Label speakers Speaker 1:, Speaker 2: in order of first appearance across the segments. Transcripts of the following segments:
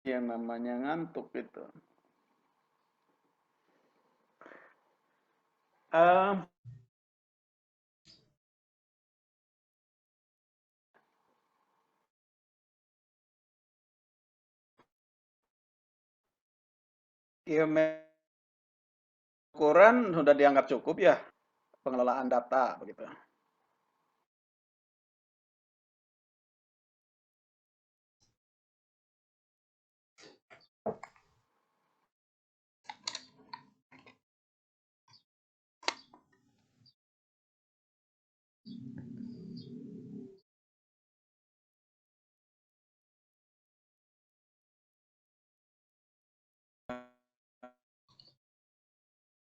Speaker 1: yang namanya ngantuk itu. Ilmu ukuran sudah dianggap cukup ya, pengelolaan data begitu.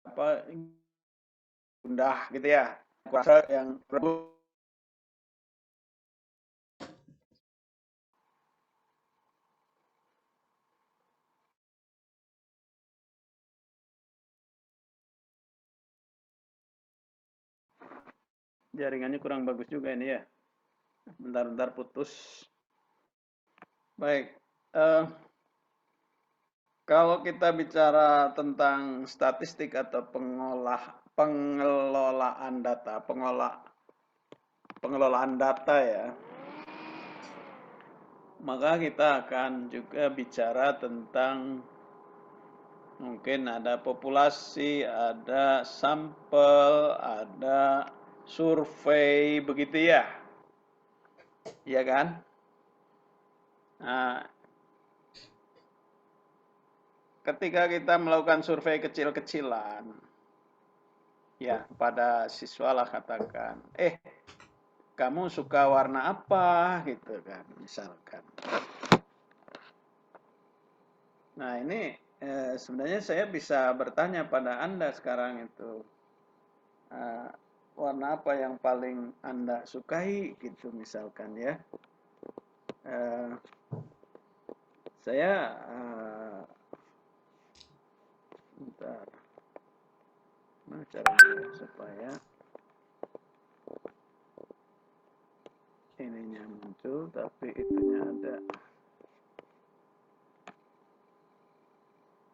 Speaker 1: Apa gundah gitu ya, kuasa yang jaringannya kurang bagus juga ini ya. Bentar-bentar putus. Baik. Kalau kita bicara tentang statistik atau pengelolaan data, pengelolaan data ya, maka kita akan juga bicara tentang mungkin ada populasi, ada sampel, ada survei, begitu ya. Iya kan? Nah, ketika kita melakukan survei kecil-kecilan, ya pada siswa lah katakan, kamu suka warna apa gitu kan, misalkan. Nah ini sebenarnya saya bisa bertanya pada Anda sekarang itu, warna apa yang paling Anda sukai gitu misalkan ya. Saya bentar, nah caranya supaya ininya muncul tapi itunya ada,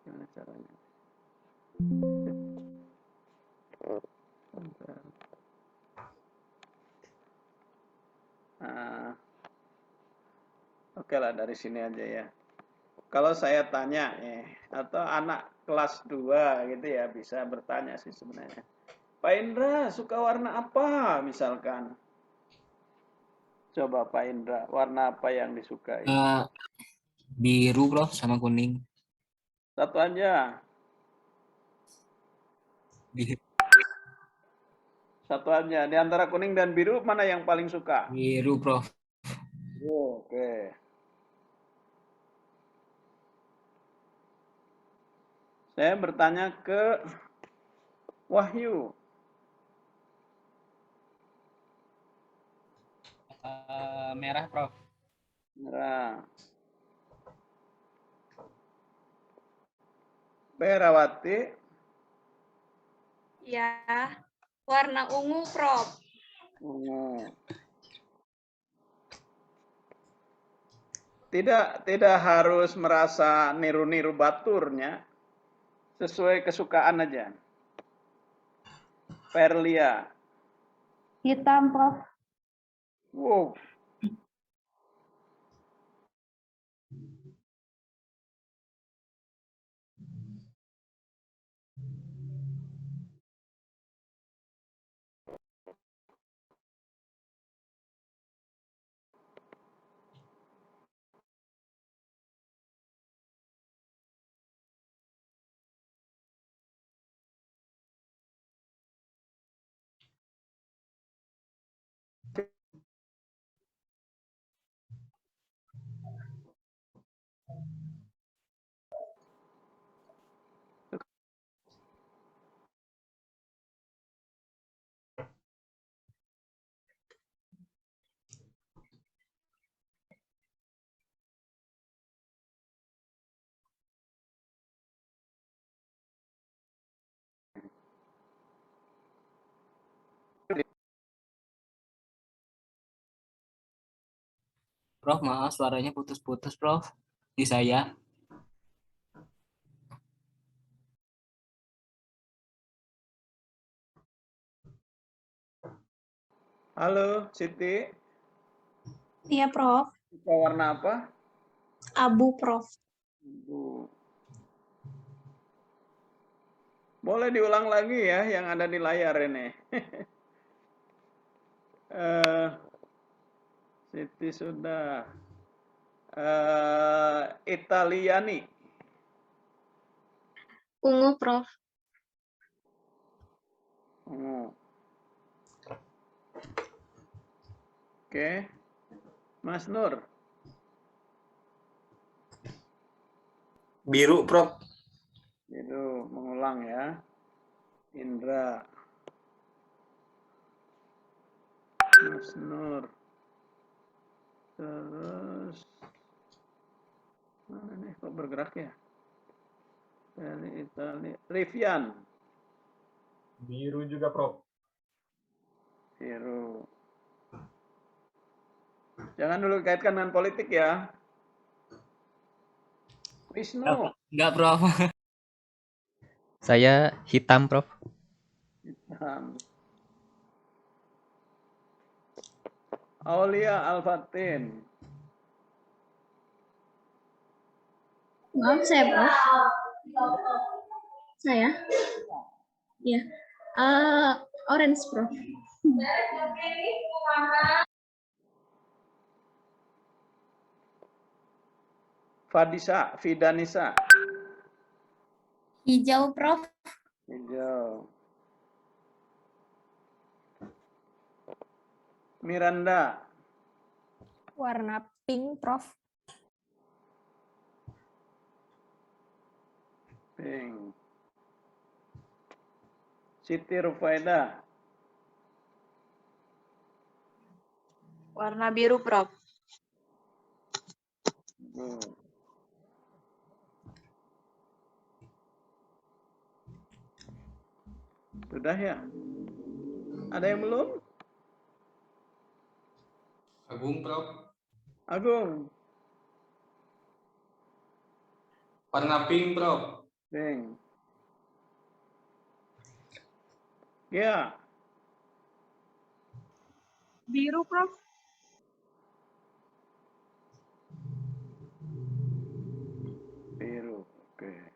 Speaker 1: gimana caranya? Bentar. Oke lah dari sini aja ya. Kalau saya tanya atau anak kelas 2 gitu ya bisa bertanya sih sebenarnya. Pak Indra suka warna apa misalkan? Coba Pak Indra, warna apa yang disukai?
Speaker 2: Biru Prof sama kuning.
Speaker 1: Satu aja.
Speaker 2: Biru.
Speaker 1: Satu aja. Di antara kuning dan biru mana yang paling suka?
Speaker 2: Biru Prof.
Speaker 1: Oke. Saya bertanya ke Wahyu.
Speaker 2: Merah Prof.
Speaker 1: Merah. Perawati.
Speaker 3: Ya, warna ungu, Prof.
Speaker 1: Ungu. Tidak harus merasa niru-niru baturnya. Sesuai kesukaan aja. Perlia.
Speaker 4: Hitam, Prof.
Speaker 1: Wow.
Speaker 2: Prof, maaf suaranya putus-putus Prof. Di saya.
Speaker 1: Halo, Siti.
Speaker 3: Iya, Prof.
Speaker 1: Suka warna apa?
Speaker 3: Abu, Prof.
Speaker 1: Bu. Boleh diulang lagi ya yang ada di layar ini. Eh, Siti sudah. Italiani.
Speaker 3: Ungu, Prof.
Speaker 1: Ungu. Oke. Mas Nur.
Speaker 5: Biru, Prof.
Speaker 1: Itu mengulang ya. Indra. Mas Nur. Terus. Mana nih kok bergerak ya? Dari Italia. Rivian.
Speaker 5: Biru juga, Prof.
Speaker 1: Biru. Jangan dulu kaitkan dengan politik ya. Wisnu.
Speaker 2: Enggak, Prof.
Speaker 6: Saya hitam, Prof.
Speaker 1: Aulia Alfatin.
Speaker 3: Maaf, saya, Prof. Saya? Iya. Orange, Prof.
Speaker 1: Fadisa, Fidanisa.
Speaker 3: Hijau, Prof.
Speaker 1: Hijau. Miranda.
Speaker 7: Warna pink, Prof.
Speaker 1: Pink. Siti Rufaida.
Speaker 3: Warna biru, Prof.
Speaker 1: Sudah ya? Ada yang belum?
Speaker 5: Agung, Prof.
Speaker 1: Agung.
Speaker 5: Warna pink, Prof.
Speaker 1: Pink. Ya.
Speaker 3: Biru, Prof.
Speaker 1: Biru. Oke.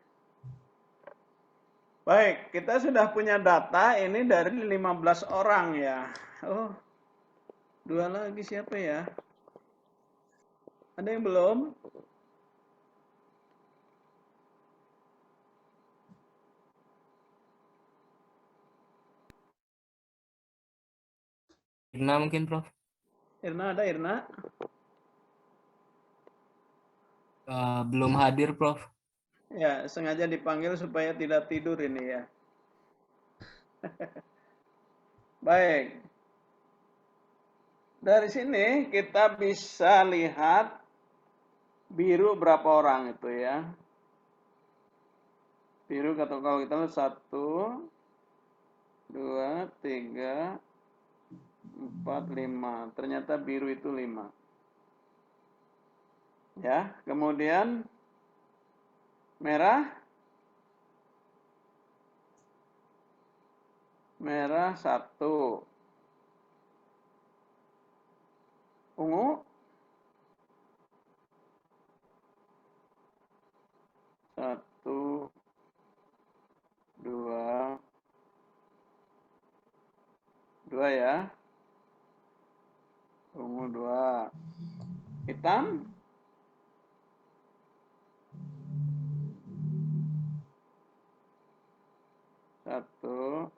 Speaker 1: Baik, kita sudah punya data ini dari 15 orang ya. Oh, dua lagi siapa ya? Ada yang belum?
Speaker 2: Irna mungkin, Prof.
Speaker 1: Irna ada Irna?
Speaker 2: Belum hadir, Prof.
Speaker 1: Ya, sengaja dipanggil supaya tidak tidur ini ya. Baik. Dari sini kita bisa lihat biru berapa orang itu ya. Biru kalau kita lihat 1, 2, 3, 4, 5. Ternyata biru itu 5. Ya, kemudian merah. Merah 1. Ungu 1, 2, 2 ya. Ungu 2. Hitam 1,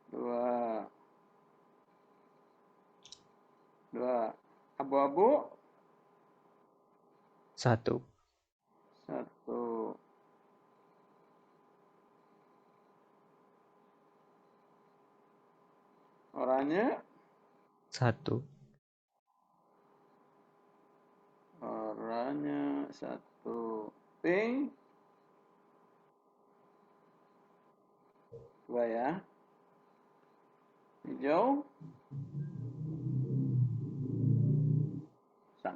Speaker 1: 2, 2. Abu-abu
Speaker 6: 1.
Speaker 1: 1. Oranye
Speaker 6: 1.
Speaker 1: Oranye 1. Pink 2 ya. Hijau 1.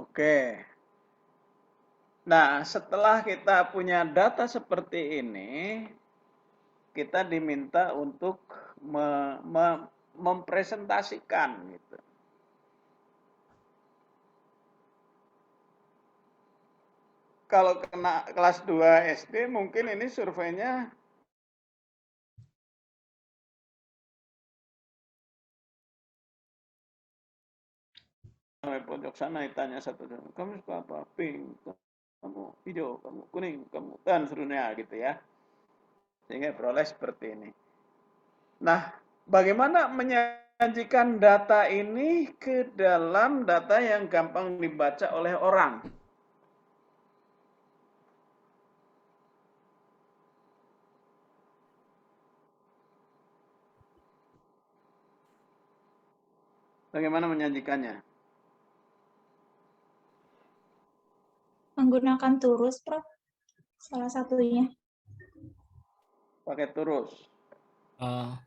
Speaker 1: Oke. Nah, setelah kita punya data seperti ini, kita diminta untuk mempresentasikan gitu. Kalau kena kelas 2 SD mungkin ini surveinya sampai pojok sana ditanya satu, kamu suka apa? Pink, kamu hijau, kamu kuning, kamu dan seterusnya gitu ya. Sehingga peroleh seperti ini. Nah, bagaimana menyajikan data ini ke dalam data yang gampang dibaca oleh orang? Bagaimana menyajikannya?
Speaker 3: Menggunakan turus, Prof. Salah satunya.
Speaker 1: Pakai turus.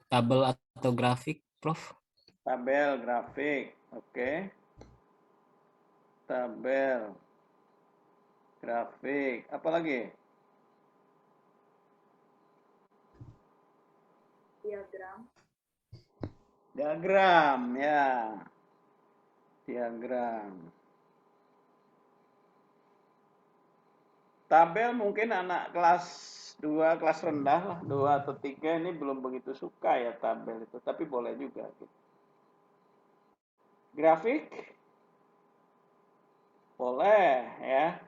Speaker 2: Tabel atau grafik, Prof.
Speaker 1: Tabel, grafik. Oke. Tabel, grafik. Apa lagi? Diagram, ya. Diagram. Tabel mungkin anak kelas 2, kelas rendah lah, 2 atau 3 ini belum begitu suka ya tabel itu, tapi boleh juga. Grafik? Boleh ya.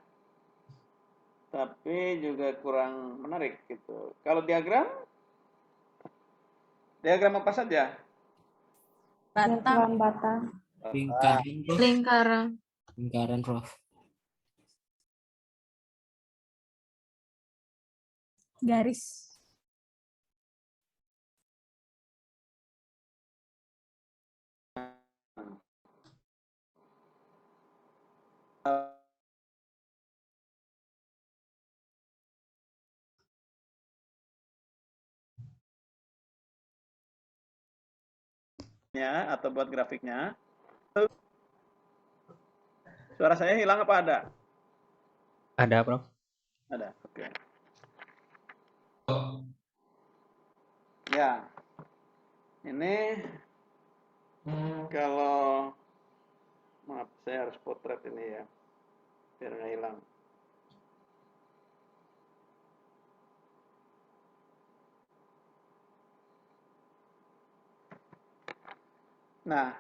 Speaker 1: Tapi juga kurang menarik gitu. Kalau diagram? Diagram apa saja?
Speaker 7: Batang.
Speaker 4: Diagram batang.
Speaker 2: Lingkaran, Prof.
Speaker 3: Lingkaran.
Speaker 2: Lingkaran, Prof.
Speaker 7: Garis.
Speaker 1: Atau buat grafiknya. Suara saya hilang apa ada?
Speaker 6: Ada, Prof.
Speaker 1: Ada, oke. Ya, ini kalau maaf saya harus potret ini ya, biar nggak hilang. Nah,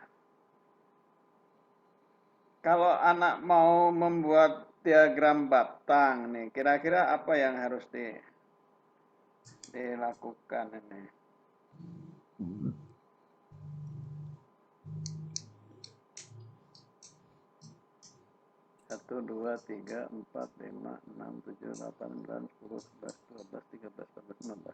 Speaker 1: kalau anak mau membuat diagram batang nih, kira-kira apa yang harus dilakukan ini? Satu, dua, tiga, empat, lima, enam, tujuh, delapan, sembilan, 10, 11, 12, 13, 14, 15.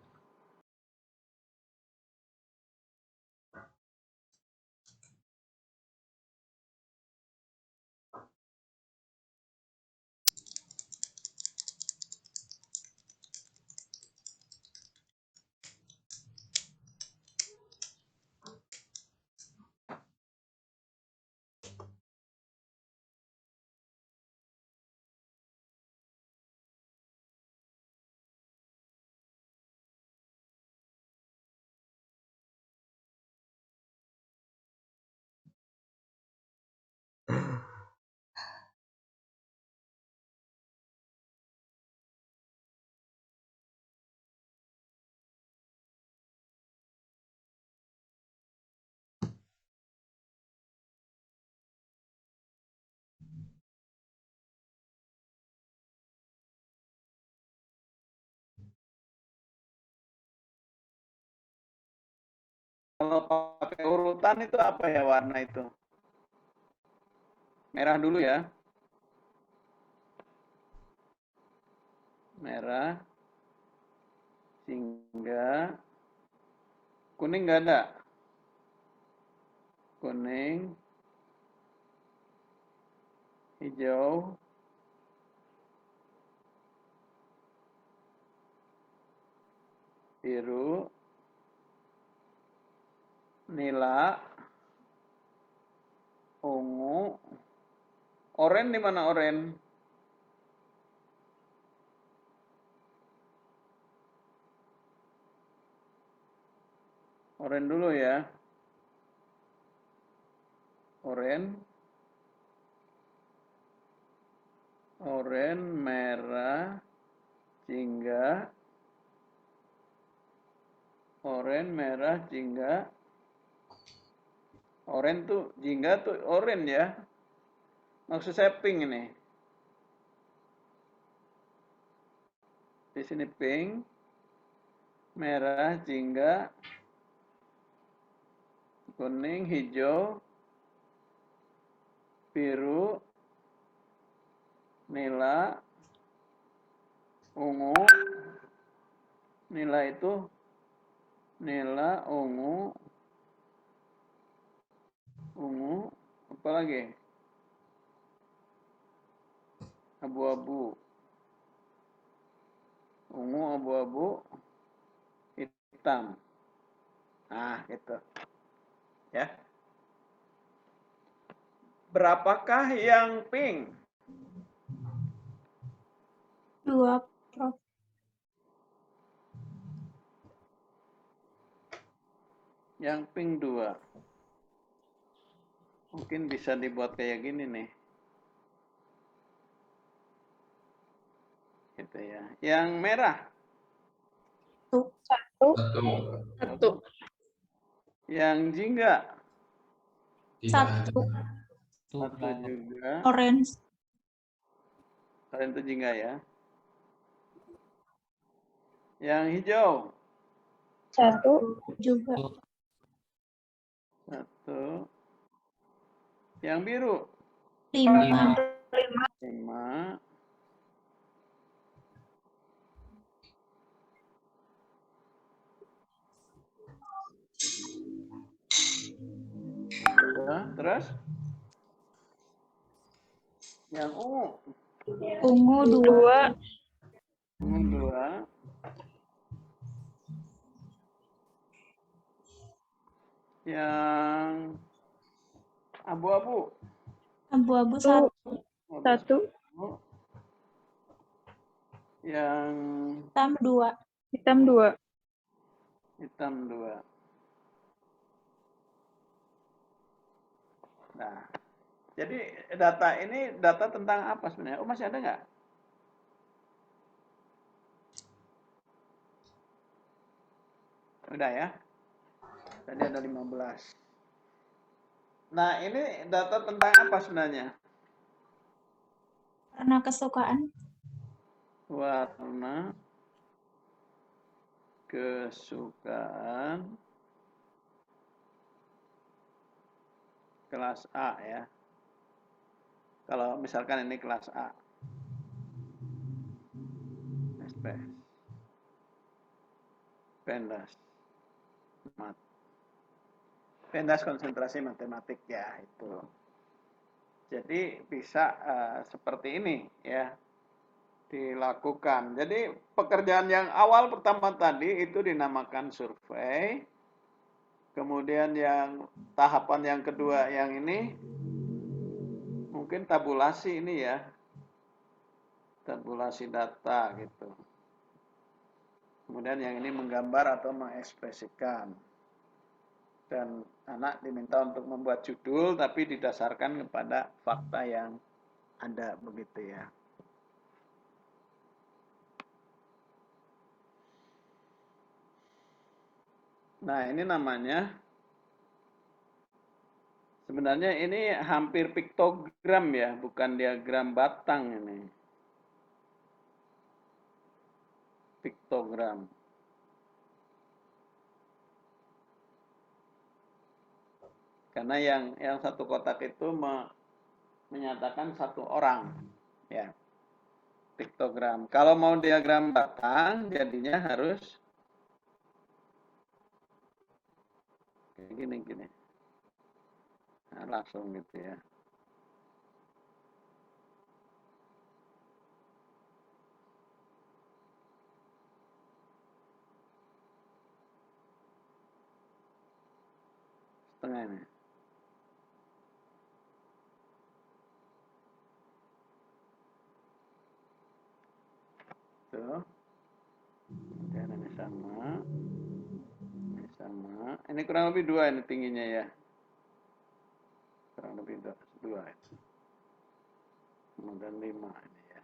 Speaker 1: Kalau pakai urutan itu apa ya warna itu? Merah dulu ya. Merah. Sehingga kuning nggak ada. Kuning. Hijau. Biru. Nila. Ungu. Oranye di mana oranye? Oranye dulu ya. Oren, merah, jingga. Oren, merah, jingga. Oren tuh, jingga tuh oren ya. Maksud saya pink ini. Di sini pink, merah, jingga, kuning, hijau, biru, nila, ungu. Nila itu nila, ungu, apa lagi? Abu-abu. Ungu, abu-abu, hitam. Nah, gitu. Ya. Berapakah yang pink?
Speaker 3: 2, Prof.
Speaker 1: Yang pink 2. Mungkin bisa dibuat kayak gini nih. Gitu ya. Yang merah.
Speaker 3: 1.
Speaker 5: Satu.
Speaker 1: Yang jingga.
Speaker 5: Tidak ada.
Speaker 3: 1.
Speaker 1: 1 juga.
Speaker 3: Orange.
Speaker 1: Kalian itu jingga ya. Yang hijau.
Speaker 4: 1,
Speaker 3: Juga.
Speaker 1: 1. Yang biru.
Speaker 3: 5.
Speaker 1: 5. Terus yang ungu.
Speaker 3: Ungu 2.
Speaker 1: Ungu 2. Yang abu-abu.
Speaker 3: Abu-abu 1.
Speaker 1: Abu-abu. Yang
Speaker 3: Hitam 2.
Speaker 4: hitam 2.
Speaker 1: hitam 2. Nah, jadi data ini data tentang apa sebenarnya? Oh, masih ada nggak? Udah ya. Tadi ada 15. Nah, ini data tentang apa sebenarnya?
Speaker 3: Warna kesukaan.
Speaker 1: Warna kesukaan kelas A ya. Kalau misalkan ini kelas A. SPS. Pendas. Pendas konsentrasi matematik ya itu. Jadi bisa seperti ini ya dilakukan. Jadi pekerjaan yang awal pertama tadi itu dinamakan survei. Kemudian yang tahapan yang kedua yang ini mungkin tabulasi ini ya. Tabulasi data gitu. Kemudian yang ini menggambar atau mengekspresikan. Dan anak diminta untuk membuat judul tapi didasarkan kepada fakta yang ada begitu ya. Nah, ini namanya sebenarnya ini hampir piktogram ya, bukan diagram batang ini. Piktogram. Karena yang satu kotak itu menyatakan satu orang, ya. Piktogram. Kalau mau diagram batang, jadinya harus kayak gini. Nah, langsung gitu ya. Setengah ini. Tuh. Kemudian ini sama. Ini sama. Ini kurang lebih 2 ini tingginya ya. Kurang kurang lebih dua itu. Kemudian 5 ini ya.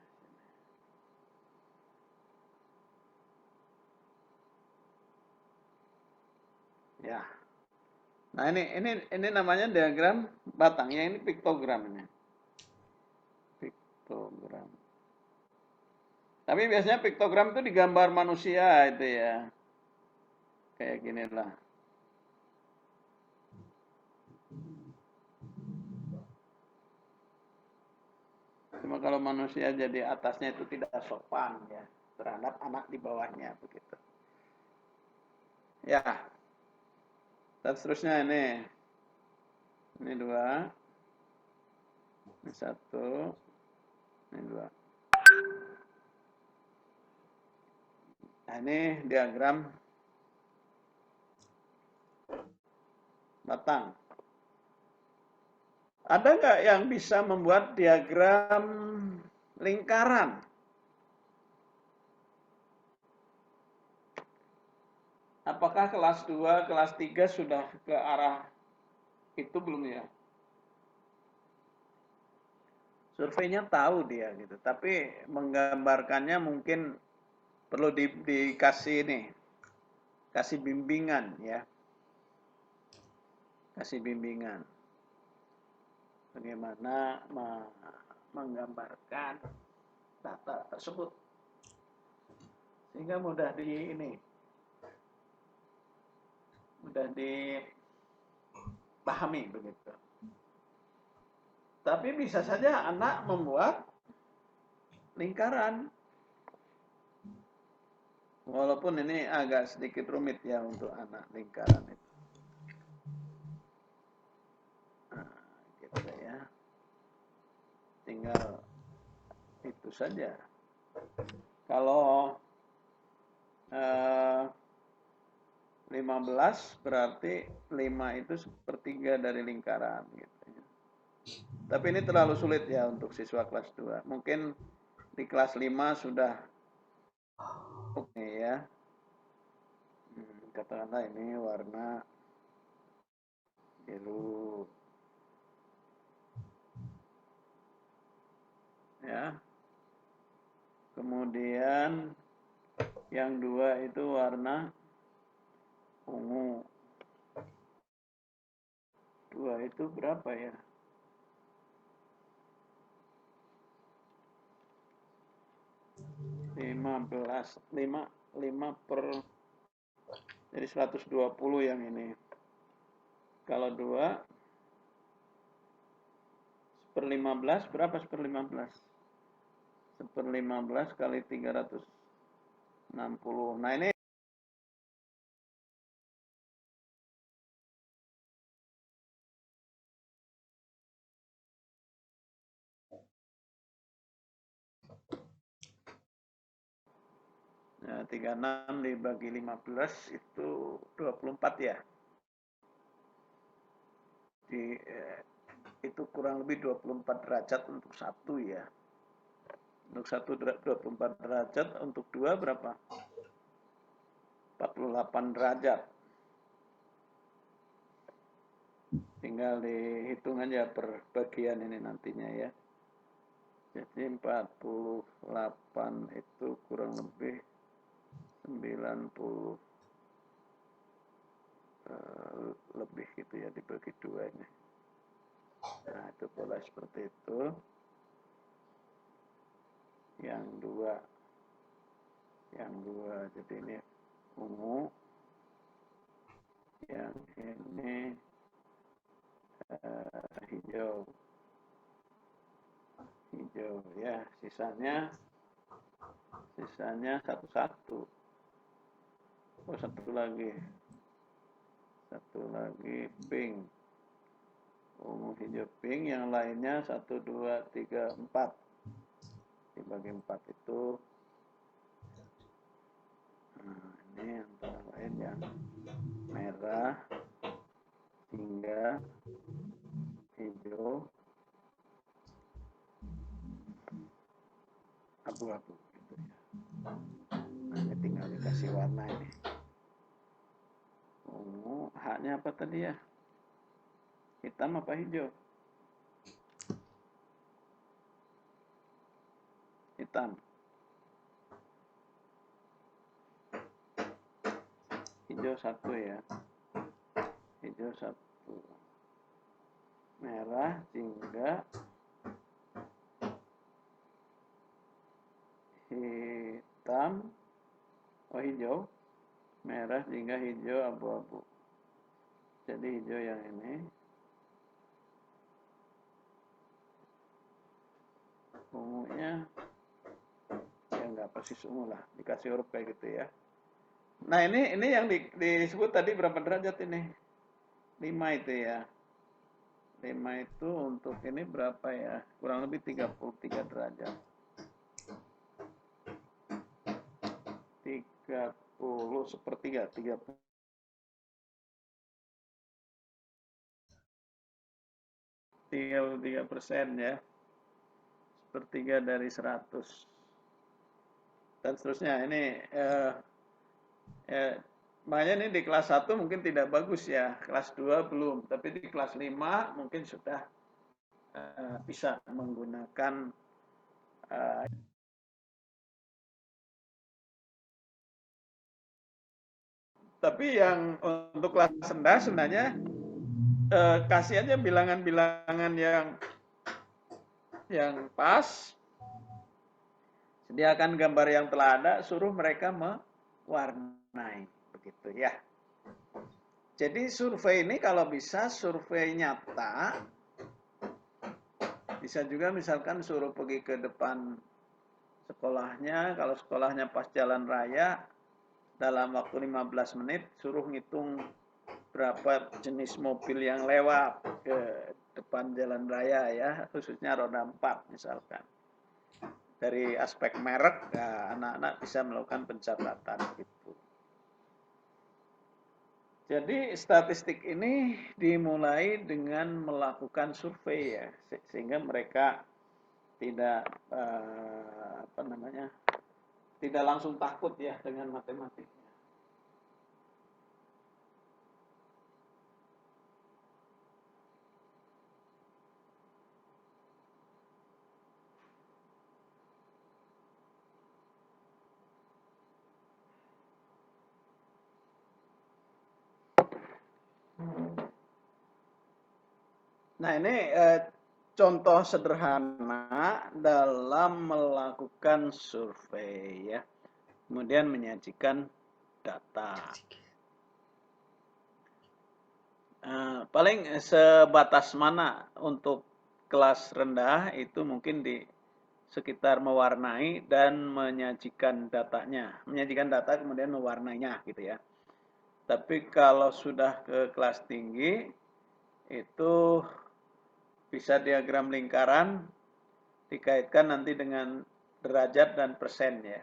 Speaker 1: Ya. Nah, ini namanya diagram batang. Yang ini piktogram ini. Piktogram. Tapi biasanya piktogram itu digambar manusia itu ya. Kayak gini lah. Cuma kalau manusia jadi atasnya itu tidak sopan ya terhadap anak di bawahnya begitu. Ya. Dan seterusnya ini 2, ini 1, ini 2. Nah, ini diagram batang. Ada nggak yang bisa membuat diagram lingkaran? Apakah kelas 2, kelas 3 sudah ke arah itu belum ya? Surveinya tahu dia gitu, tapi menggambarkannya mungkin perlu dikasih ini, kasih bimbingan ya. Kasih bimbingan. Bagaimana menggambarkan data tersebut sehingga mudah dipahami begitu. Tapi bisa saja anak membuat lingkaran, walaupun ini agak sedikit rumit ya untuk anak lingkaran itu. Nah, gitu ya. Tinggal itu saja. Kalau 15 berarti 5 itu sepertiga dari lingkaran gitu. Tapi ini terlalu sulit ya untuk siswa kelas 2. Mungkin di kelas 5 sudah oke ya. Katakanlah ini warna biru. Ya. Kemudian yang 2 itu warna ungu. 2 itu berapa ya? 5 per jadi 120 yang ini. Kalau 2 per 15 berapa per 15? Per 15 kali 360. Nah, ini ya, 36 dibagi 15 itu 24 ya. Itu kurang lebih 24 derajat untuk 1 ya. Untuk 1 24 derajat, untuk 2 berapa? 48 derajat. Tinggal dihitung aja per bagian ini nantinya ya. Jadi 48 itu kurang lebih 90 lebih gitu ya dibagi 2 ini. Nah, itu pola seperti itu. Yang 2 jadi ini ungu, yang ini hijau ya, sisanya 1-1. Oh, satu lagi pink, ungu, hijau, pink, yang lainnya 1, 2, 3, 4 dibagi 4 itu. Nah, ini antara lain yang merah, hingga hijau, abu-abu gitu ya. Nah, ini tinggal dikasih warna ini. Ungu, haknya apa tadi ya? Hitam apa hijau? hitam. Hijau 1 ya. Hijau 1. Merah, jingga, hitam, hijau, merah, jingga, hijau, abu-abu. Jadi hijau yang ini. Ungunya ya nggak persis ungu lah, dikasih huruf kayak gitu ya. Nah ini yang disebut tadi berapa derajat ini? 5 itu ya. 5 itu untuk ini berapa ya? Kurang lebih 33 derajat. 30 sepertiga, 30. 33% ya. Sepertiga dari 100. Dan seterusnya. Ini makanya ini di kelas 1 mungkin tidak bagus ya, kelas 2 belum, tapi di kelas 5 mungkin sudah bisa menggunakan tapi yang untuk kelas rendah sebenarnya kasih aja bilangan-bilangan yang pas, sediakan gambar yang telah ada, suruh mereka mewarnai. Begitu ya. Jadi survei ini kalau bisa survei nyata, bisa juga misalkan suruh pergi ke depan sekolahnya, kalau sekolahnya pas jalan raya, dalam waktu 15 menit suruh ngitung berapa jenis mobil yang lewat ke depan jalan raya ya, khususnya roda 4 misalkan. Dari aspek merek, ya, anak-anak bisa melakukan pencatatan gitu. Jadi statistik ini dimulai dengan melakukan survei ya, sehingga mereka tidak tidak langsung takut ya dengan matematiknya. Nah ini contoh sederhana dalam melakukan survei ya, kemudian menyajikan data. Paling sebatas mana untuk kelas rendah itu mungkin di sekitar mewarnai dan menyajikan datanya, menyajikan data kemudian mewarnainya gitu ya. Tapi kalau sudah ke kelas tinggi itu bisa diagram lingkaran dikaitkan nanti dengan derajat dan persen ya.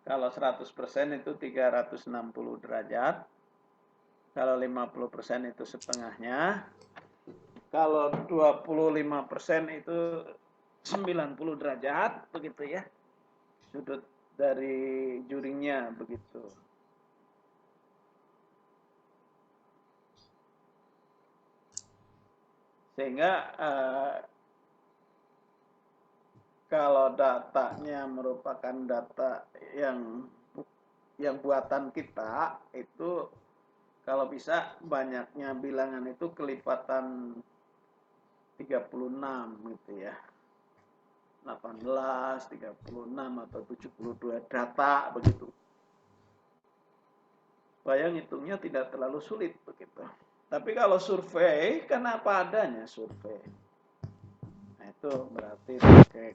Speaker 1: Kalau 100% itu 360 derajat. Kalau 50% itu setengahnya. Kalau 25% itu 90 derajat begitu ya. Sudut dari juringnya begitu. Sehingga kalau datanya merupakan data yang buatan kita, itu kalau bisa banyaknya bilangan itu kelipatan 36 gitu ya. 18, 36 atau 72 data begitu. Supaya ngitungnya tidak terlalu sulit begitu. Tapi kalau survei, kan apa adanya survei. Nah itu berarti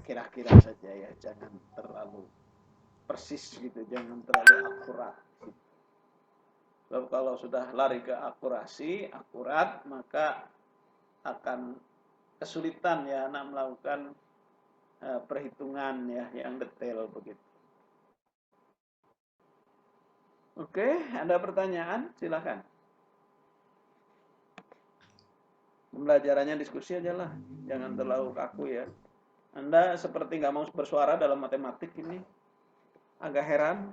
Speaker 1: kira-kira saja ya, jangan terlalu persis gitu, jangan terlalu akurat. Gitu. Sebab kalau sudah lari ke akurasi, akurat, maka akan kesulitan ya anak melakukan perhitungan ya yang detail begitu. Oke, ada pertanyaan? Silakan. Pembelajarannya diskusi aja lah, jangan terlalu kaku ya. Anda seperti nggak mau bersuara dalam matematik ini, agak heran.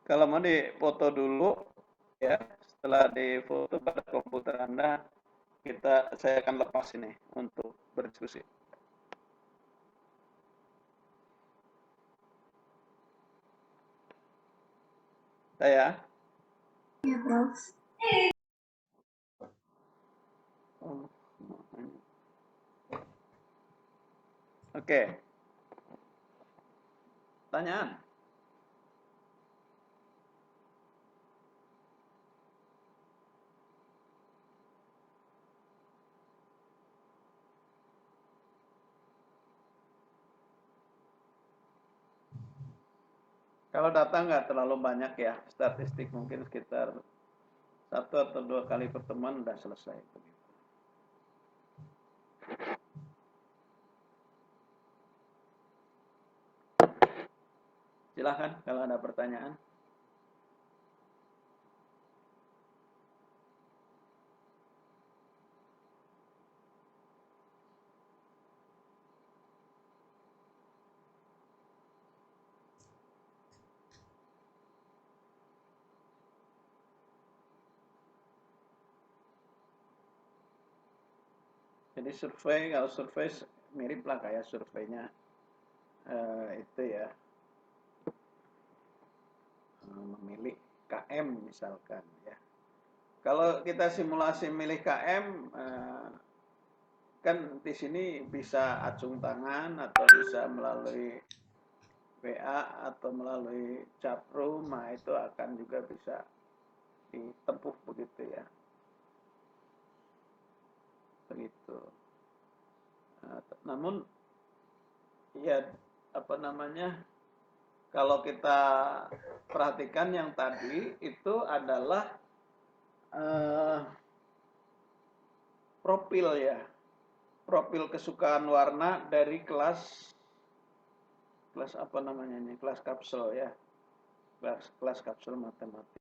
Speaker 1: Kalau mau difoto dulu ya, setelah difoto pada komputer Anda, saya akan lepas ini untuk berdiskusi. Saya?
Speaker 3: Ya, Prof.
Speaker 1: Oh, oke. Pertanyaan? Kalau data nggak terlalu banyak ya, statistik mungkin sekitar 1 atau 2 kali pertemuan udah selesai. Silahkan kalau ada pertanyaan. Jadi survei, kalau survei mirip lah kayak surveinya itu ya, memilih KM misalkan ya. Kalau kita simulasi milih KM, kan di sini bisa acung tangan atau bisa melalui WA atau melalui chatroom, nah itu akan juga bisa ditempuh begitu ya. Begitu. Namun ya apa namanya, kalau kita perhatikan yang tadi itu adalah profil ya, profil kesukaan warna dari kelas apa namanya ini, kelas kapsul ya, kelas kapsul matematik.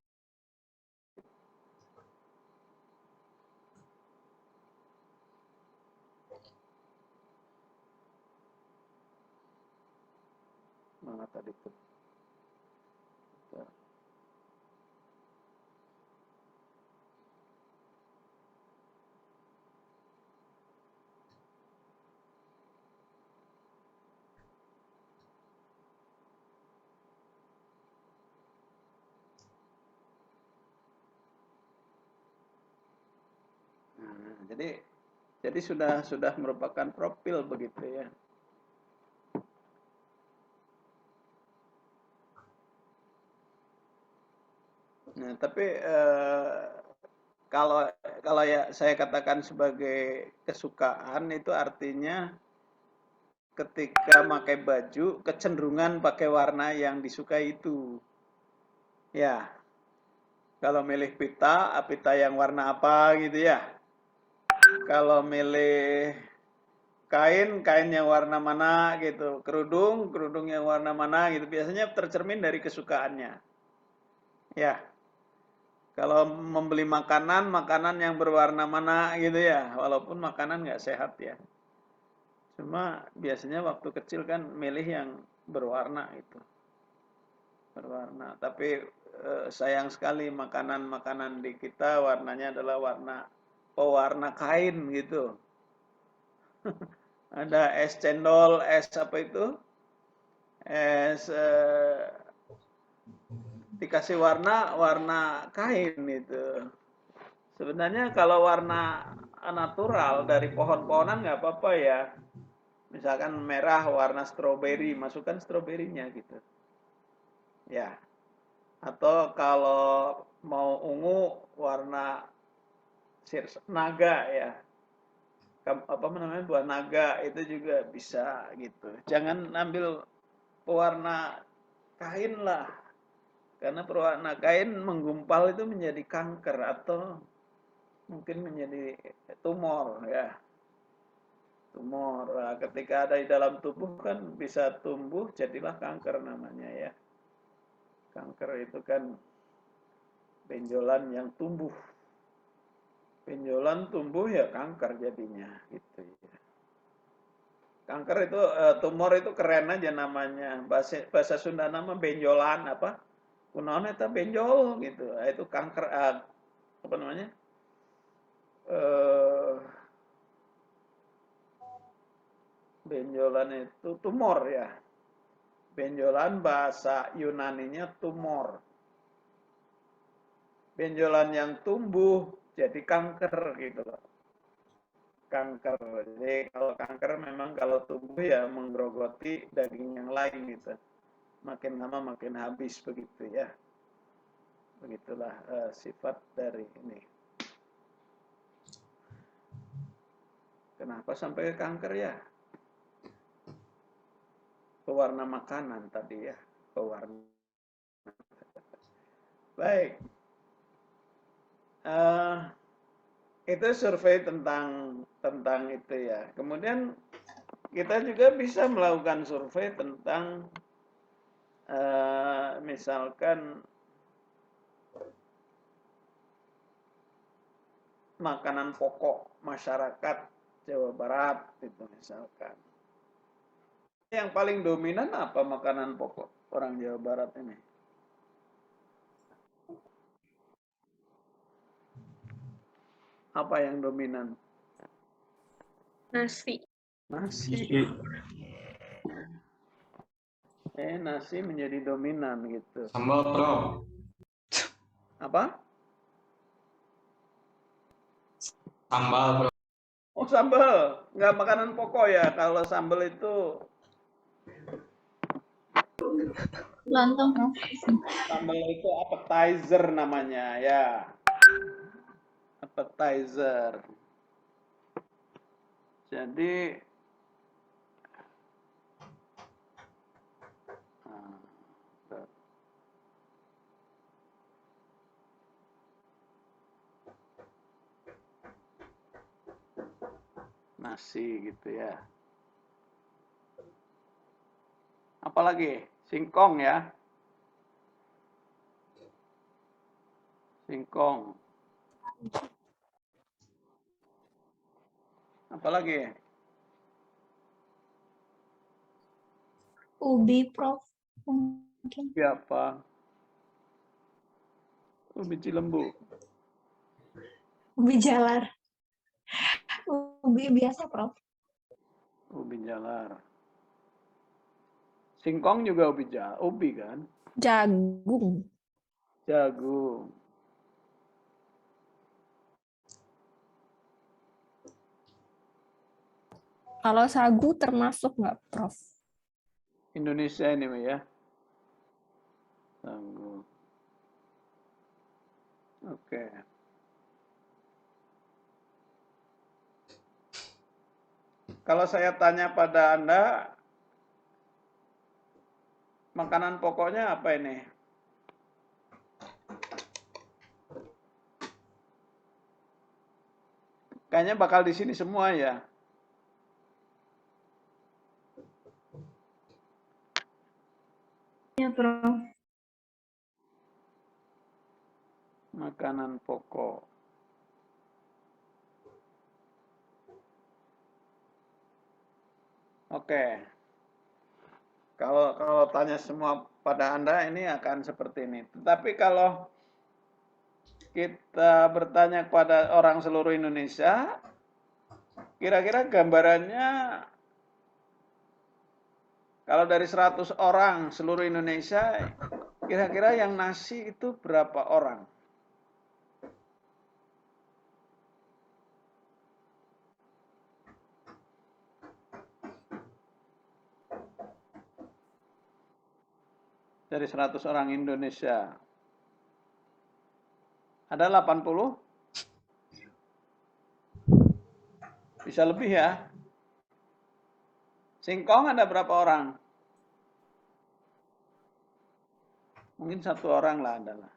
Speaker 1: Mana tadi tuh? Nah, jadi sudah merupakan profil begitu ya. Nah, tapi kalau ya saya katakan sebagai kesukaan itu artinya ketika pakai baju kecenderungan pakai warna yang disukai itu. Ya. Kalau milih pita yang warna apa gitu ya. Kalau milih kain yang warna mana gitu. Kerudung yang warna mana gitu. Biasanya tercermin dari kesukaannya. Ya. Kalau membeli makanan yang berwarna mana gitu ya. Walaupun makanan nggak sehat ya. Cuma biasanya waktu kecil kan milih yang berwarna itu. Berwarna. Tapi sayang sekali makanan di kita warnanya adalah pewarna kain gitu. Ada es cendol, es apa itu? Es dikasih warna kain itu. Sebenarnya kalau warna natural dari pohon-pohonan nggak apa-apa ya. Misalkan merah warna stroberi, masukkan stroberinya gitu. Ya. Atau kalau mau ungu warna naga ya. Apa namanya, buah naga itu juga bisa gitu. Jangan ambil pewarna kain lah. Karena pewarna kain menggumpal itu menjadi kanker atau mungkin menjadi tumor ya. Tumor. Nah, ketika ada di dalam tubuh kan bisa tumbuh jadilah kanker namanya ya. Kanker itu kan benjolan yang tumbuh. Benjolan tumbuh ya kanker jadinya gitu ya. Kanker itu tumor itu keren aja namanya. Bahasa Sunda nama benjolan apa? Kunaon eta benjol gitu. Itu kanker apa namanya? Benjolan itu tumor ya. Benjolan bahasa Yunaninya tumor. Benjolan yang tumbuh jadi kanker gitu loh. Kanker. Jadi kalau kanker memang kalau tumbuh ya menggerogoti daging yang lain gitu. Makin lama makin habis begitu ya. Begitulah sifat dari ini. Kenapa sampai ke kanker ya? Pewarna makanan tadi ya. Pewarna. Baik. Itu survei tentang itu ya. Kemudian kita juga bisa melakukan survei tentang misalkan makanan pokok masyarakat Jawa Barat itu misalkan. Yang paling dominan apa makanan pokok orang Jawa Barat ini? Apa yang dominan?
Speaker 8: Nasi.
Speaker 1: Nasi. Nasi menjadi dominan gitu.
Speaker 5: Sambal, Bro.
Speaker 1: Apa?
Speaker 5: Sambal, Bro.
Speaker 1: Oh, sambal. Nggak makanan pokok ya. Kalau sambal itu
Speaker 3: Lontong, Prof.
Speaker 1: sambal itu appetizer namanya ya. Appetizer. Jadi nasi gitu ya. Apalagi singkong ya. Singkong. Apalagi?
Speaker 3: Ubi, Prof. Mungkin.
Speaker 1: Ubi apa? Ubi Cilembu.
Speaker 3: Ubi jalar. Ubi biasa, Prof.
Speaker 1: Ubi jalar. Singkong juga ubi kan?
Speaker 7: Jagung.
Speaker 1: Jagung.
Speaker 7: Kalau sagu termasuk nggak, Prof?
Speaker 1: Indonesia ini ya. Sagu. Oke. Kalau saya tanya pada Anda, makanan pokoknya apa ini? Kayaknya bakal di sini semua ya.
Speaker 3: Ya, Prof.
Speaker 1: Makanan pokok. Oke. Kalau tanya semua pada Anda ini akan seperti ini. Tetapi kalau kita bertanya kepada orang seluruh Indonesia, kira-kira gambarannya kalau dari 100 orang seluruh Indonesia, kira-kira yang nasi itu berapa orang? Dari 100 orang Indonesia. Ada 80? Bisa lebih ya. Singkong ada berapa orang? Mungkin 1 orang lah adalah.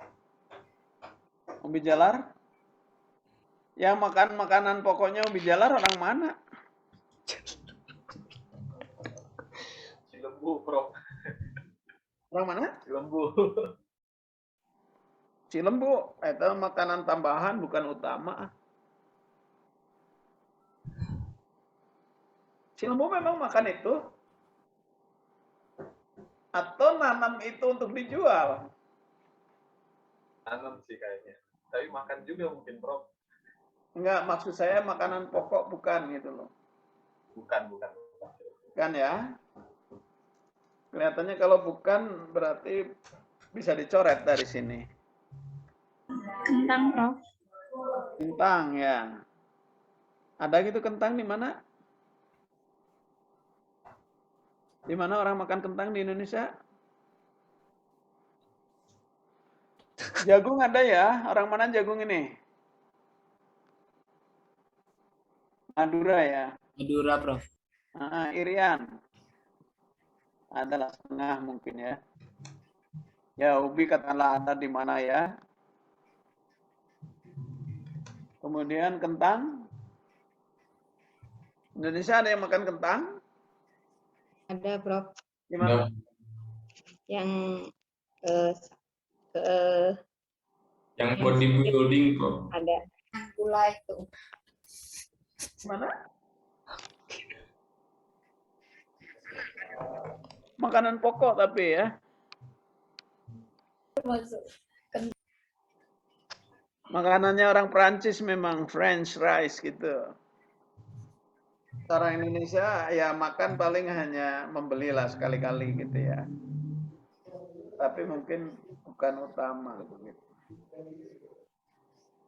Speaker 1: Ubi jalar? Yang makan makanan pokoknya ubi jalar orang mana?
Speaker 5: Cilembu, Bro.
Speaker 1: Orang mana?
Speaker 5: Cilembu.
Speaker 1: Cilembu, itu makanan tambahan bukan utama. Cilembu memang makan itu? Atau nanam itu untuk dijual?
Speaker 5: Tanam sih kayaknya. Tapi makan juga mungkin, Bro.
Speaker 1: Enggak, maksud saya makanan pokok bukan gitu loh.
Speaker 5: Bukan.
Speaker 1: Kan ya? Kelihatannya kalau bukan berarti bisa dicoret dari sini.
Speaker 3: Kentang, Prof.
Speaker 1: Kentang ya. Ada gitu kentang di mana? Di mana orang makan kentang di Indonesia? Jagung ada ya? Orang mana jagung ini? Madura ya.
Speaker 2: Madura, Prof.
Speaker 1: Irian. Adalah setengah mungkin ya. Ya, ubi katakanlah ada di mana ya. Kemudian kentang. Indonesia ada yang makan kentang?
Speaker 8: Ada, Prof.
Speaker 1: Di mana?
Speaker 8: Yang ke
Speaker 5: Yang bodybuilding kok.
Speaker 8: ada gula itu.
Speaker 1: Mana? Makanan pokok tapi ya. Makanannya orang Prancis memang French rice gitu. Orang Indonesia ya makan paling hanya membelilah sekali-kali gitu ya. Tapi mungkin bukan utama begitu.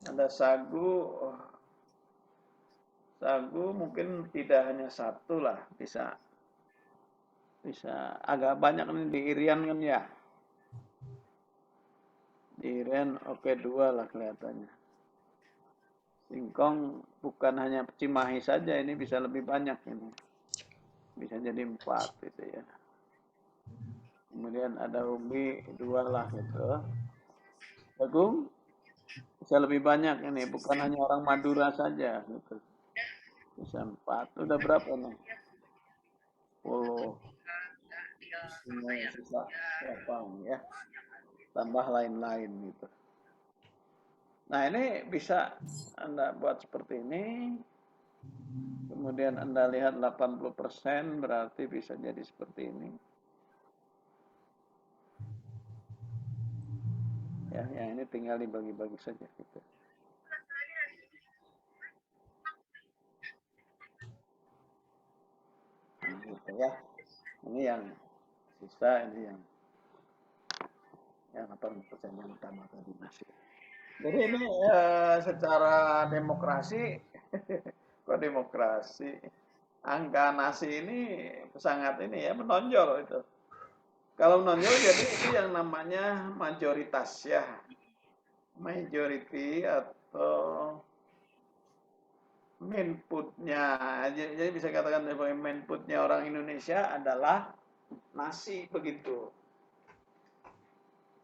Speaker 1: Ada sagu. Sagu mungkin tidak hanya satu lah, bisa agak banyak nih di Irian kan ya. Di Irian oke 2 lah kelihatannya. Singkong bukan hanya Cimahi saja, ini bisa lebih banyak ini. Bisa jadi 4 gitu ya. Kemudian ada ubi 2 lah gitu. Jagung bisa lebih banyak ini, bukan hanya orang Madura saja gitu. Bisa 4. Udah berapa nih? 10. Ini sisa berapa ya? Tambah lain-lain gitu. Nah, ini bisa Anda buat seperti ini. Kemudian Anda lihat 80% berarti bisa jadi seperti ini. Ya, yang ini tinggal dibagi-bagi saja gitu. Nah, gitu ya. Ini yang sisa, ini yang 80% yang utama tadi masih. Jadi ini secara demokrasi, kok demokrasi? Angka nasi ini sangat ini ya menonjol itu. Kalau menonjol jadi itu yang namanya mayoritas ya. Majority atau inputnya. Jadi bisa katakan sebagai inputnya orang Indonesia adalah nasi begitu.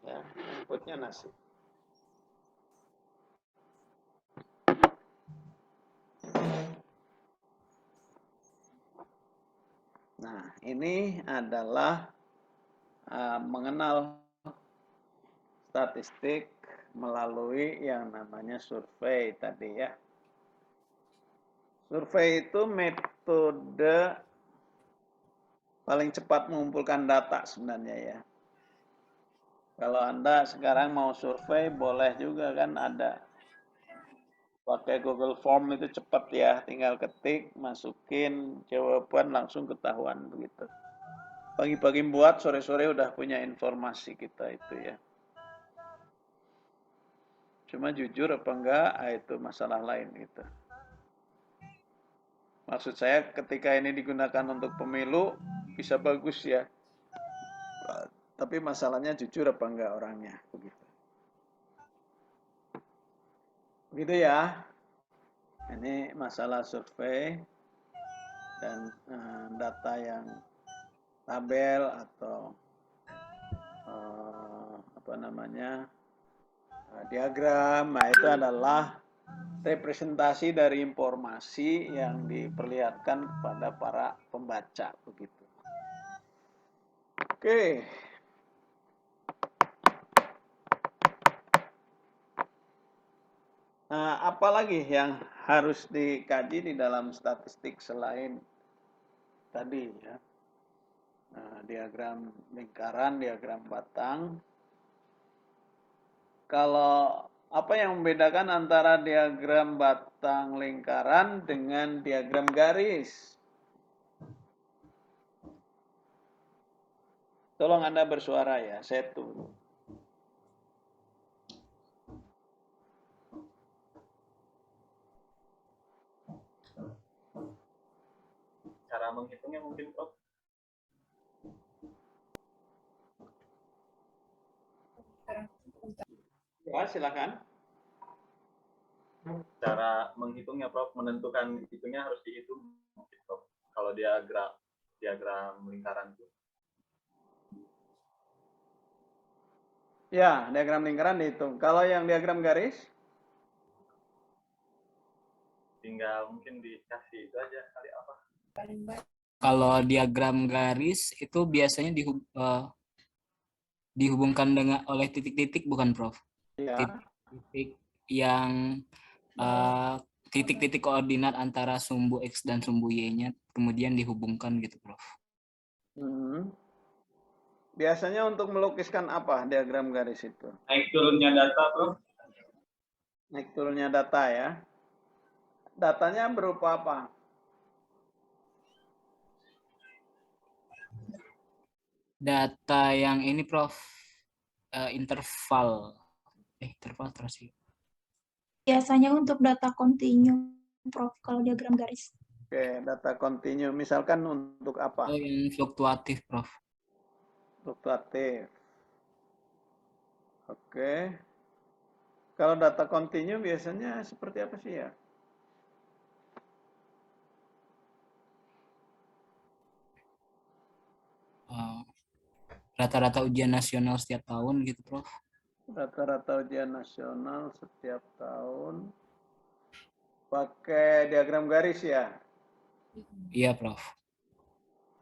Speaker 1: Ya, inputnya nasi. Nah, ini adalah mengenal statistik melalui yang namanya survei tadi ya. Survei itu metode paling cepat mengumpulkan data sebenarnya ya. Kalau Anda sekarang mau survei boleh juga kan ada. Pakai Google Form itu cepat ya, tinggal ketik, masukin jawaban langsung ketahuan begitu. Pagi-pagi buat, sore-sore udah punya informasi kita itu ya. Cuma jujur apa enggak, itu masalah lain gitu. Maksud saya ketika ini digunakan untuk pemilu, bisa bagus ya. Tapi masalahnya jujur apa enggak orangnya begitu. Begitu ya. Ini masalah survei dan data yang tabel atau diagram. Nah, itu adalah representasi dari informasi yang diperlihatkan kepada para pembaca begitu. Oke. Nah, apa lagi yang harus dikaji di dalam statistik selain tadi ya? Nah, diagram lingkaran, diagram batang. Kalau apa yang membedakan antara diagram batang lingkaran dengan diagram garis? Tolong Anda bersuara ya, setu.
Speaker 5: Cara menghitungnya mungkin Prof.
Speaker 1: Ya, silakan.
Speaker 5: Cara menghitungnya Prof, menentukan itunya harus dihitung mungkin, Prof. Kalau diagram lingkaran itu.
Speaker 1: Ya, diagram lingkaran dihitung. Kalau yang diagram garis?
Speaker 5: Tinggal mungkin dikasih itu aja kali apa.
Speaker 2: Kalau diagram garis itu biasanya dihubungkan dengan oleh titik-titik bukan Prof?
Speaker 1: Ya.
Speaker 2: Titik yang titik-titik koordinat antara sumbu X dan sumbu Y-nya kemudian dihubungkan gitu Prof.
Speaker 1: Biasanya untuk melukiskan apa diagram garis itu?
Speaker 5: Naik turunnya data, Prof.
Speaker 1: Naik turunnya data ya. Datanya berupa apa?
Speaker 2: Data yang ini Prof, interval terus sih.
Speaker 3: Biasanya untuk data kontinu, Prof, kalau diagram garis.
Speaker 1: Oke, data kontinu. Misalkan untuk apa?
Speaker 2: Oh, yang fluktuatif Prof.
Speaker 1: Fluktuatif. Oke. Kalau data kontinu biasanya seperti apa sih ya?
Speaker 2: Rata-rata ujian nasional setiap tahun gitu Prof.
Speaker 1: Rata-rata ujian nasional setiap tahun pakai diagram garis ya?
Speaker 2: Iya Prof.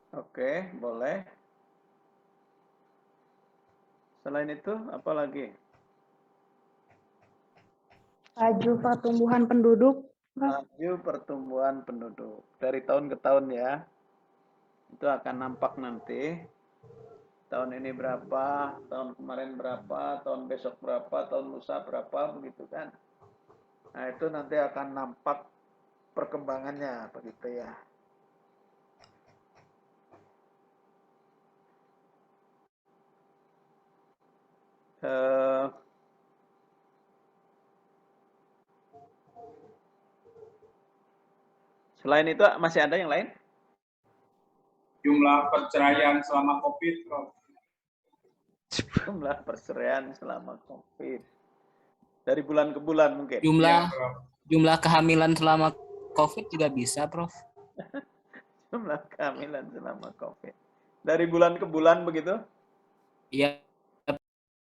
Speaker 1: Oke, boleh. Selain itu, apa lagi?
Speaker 4: Laju pertumbuhan penduduk.
Speaker 1: Laju pertumbuhan penduduk. Dari tahun ke tahun ya. Itu akan nampak nanti. Tahun ini berapa, tahun kemarin berapa, tahun besok berapa, tahun lusa berapa, begitu kan. Nah, itu nanti akan nampak perkembangannya, begitu ya. Selain itu masih ada yang lain?
Speaker 9: Jumlah perceraian selama COVID, Prof.
Speaker 1: Jumlah perceraian selama COVID. Dari bulan ke bulan mungkin.
Speaker 2: Jumlah kehamilan selama COVID juga bisa, Prof.
Speaker 1: Jumlah kehamilan selama COVID. Dari bulan ke bulan begitu?
Speaker 2: Iya.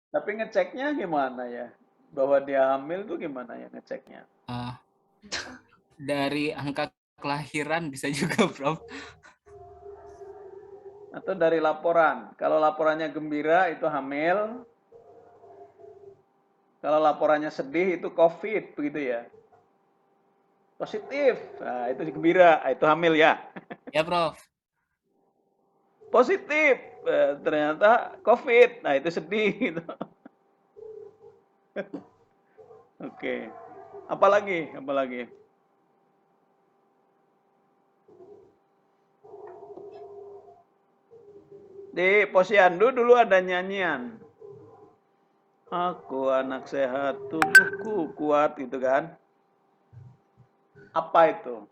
Speaker 1: Tapi ngeceknya gimana ya? Bahwa dia hamil tuh gimana ya ngeceknya?
Speaker 2: Dari angka kelahiran bisa juga, Prof.
Speaker 1: Atau dari laporan. Kalau laporannya gembira itu hamil. Kalau laporannya sedih itu COVID, begitu ya. Positif, nah, itu gembira, itu hamil ya.
Speaker 2: Ya, Prof.
Speaker 1: Positif, ternyata COVID, nah itu sedih gitu. Oke. Apalagi? Di Posyandu dulu ada nyanyian. Aku anak sehat, tubuhku kuat gitu kan. Apa itu?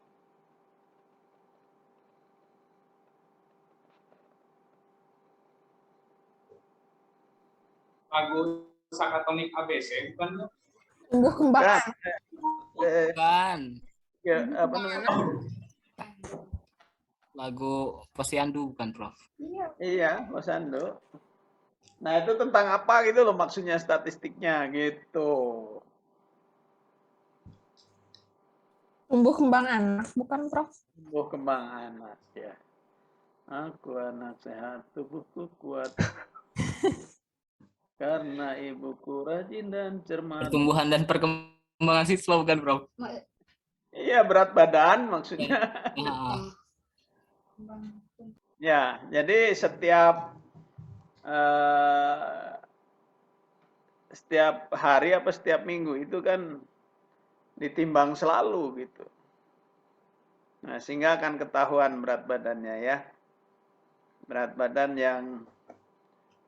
Speaker 9: Lagu Sakatonik ABC bukan?
Speaker 7: Tumbuh kembang.
Speaker 2: Bukan.
Speaker 1: Ya, apa namanya?
Speaker 2: Lagu Posyandu bukan, Prof?
Speaker 1: Iya, Posyandu. Nah, itu tentang apa gitu loh maksudnya statistiknya gitu.
Speaker 7: Tumbuh kembang anak, bukan Prof?
Speaker 1: Tumbuh kembang anak ya. Aku anak sehat, tubuhku kuat. Karena ibuku rajin dan cermat.
Speaker 2: Pertumbuhan dan perkembangan siswa bukan, Prof?
Speaker 1: Iya, berat badan maksudnya. Ya, jadi setiap hari apa setiap minggu itu kan ditimbang selalu gitu. Nah, sehingga akan ketahuan berat badannya ya. Berat badan yang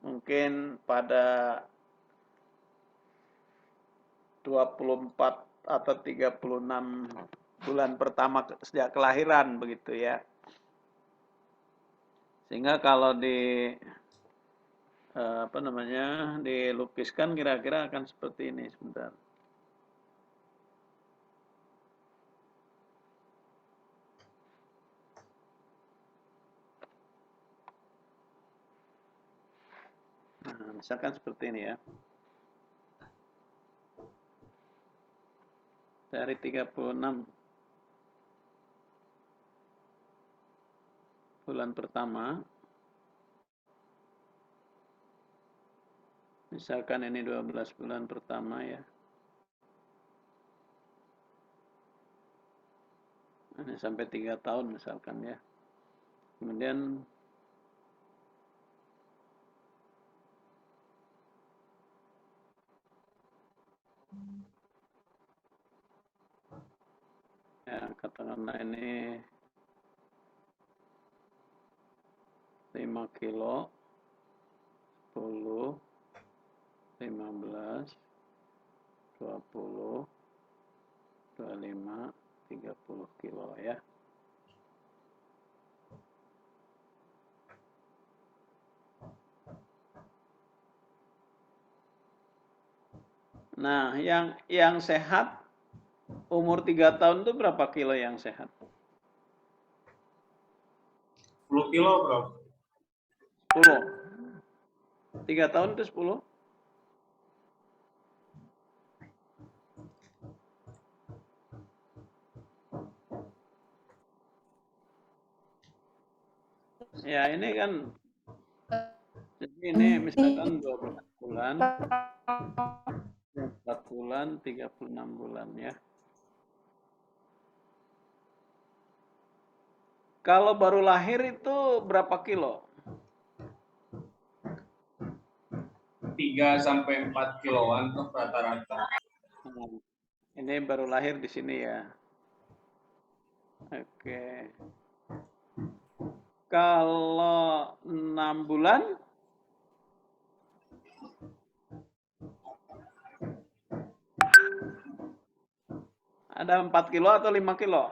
Speaker 1: mungkin pada 24 atau 36 bulan pertama sejak kelahiran begitu ya. Sehingga kalau dilukiskan kira-kira akan seperti ini sebentar. Nah, misalkan seperti ini ya. Dari 36 bulan pertama, misalkan ini 12 bulan pertama ya. Ini sampai 3 tahun misalkan ya. Kemudian ya katakanlah ini 5 kilo, 10, 15, 20, 25, 30 kilo ya. Nah, yang sehat umur 3 tahun itu berapa kilo yang sehat?
Speaker 9: 10 kilo, Prof.
Speaker 1: 10. 3 tahun itu 10? Ya, ini kan jadi ini misalkan 12 bulan, 4 bulan, 36 bulan ya. Kalau baru lahir itu berapa kilo?
Speaker 9: 3 sampai 4 kiloan tuh rata-rata.
Speaker 1: Ini baru lahir di sini ya. Oke. Kalau 6 bulan? Ada 4 kilo atau 5 kilo?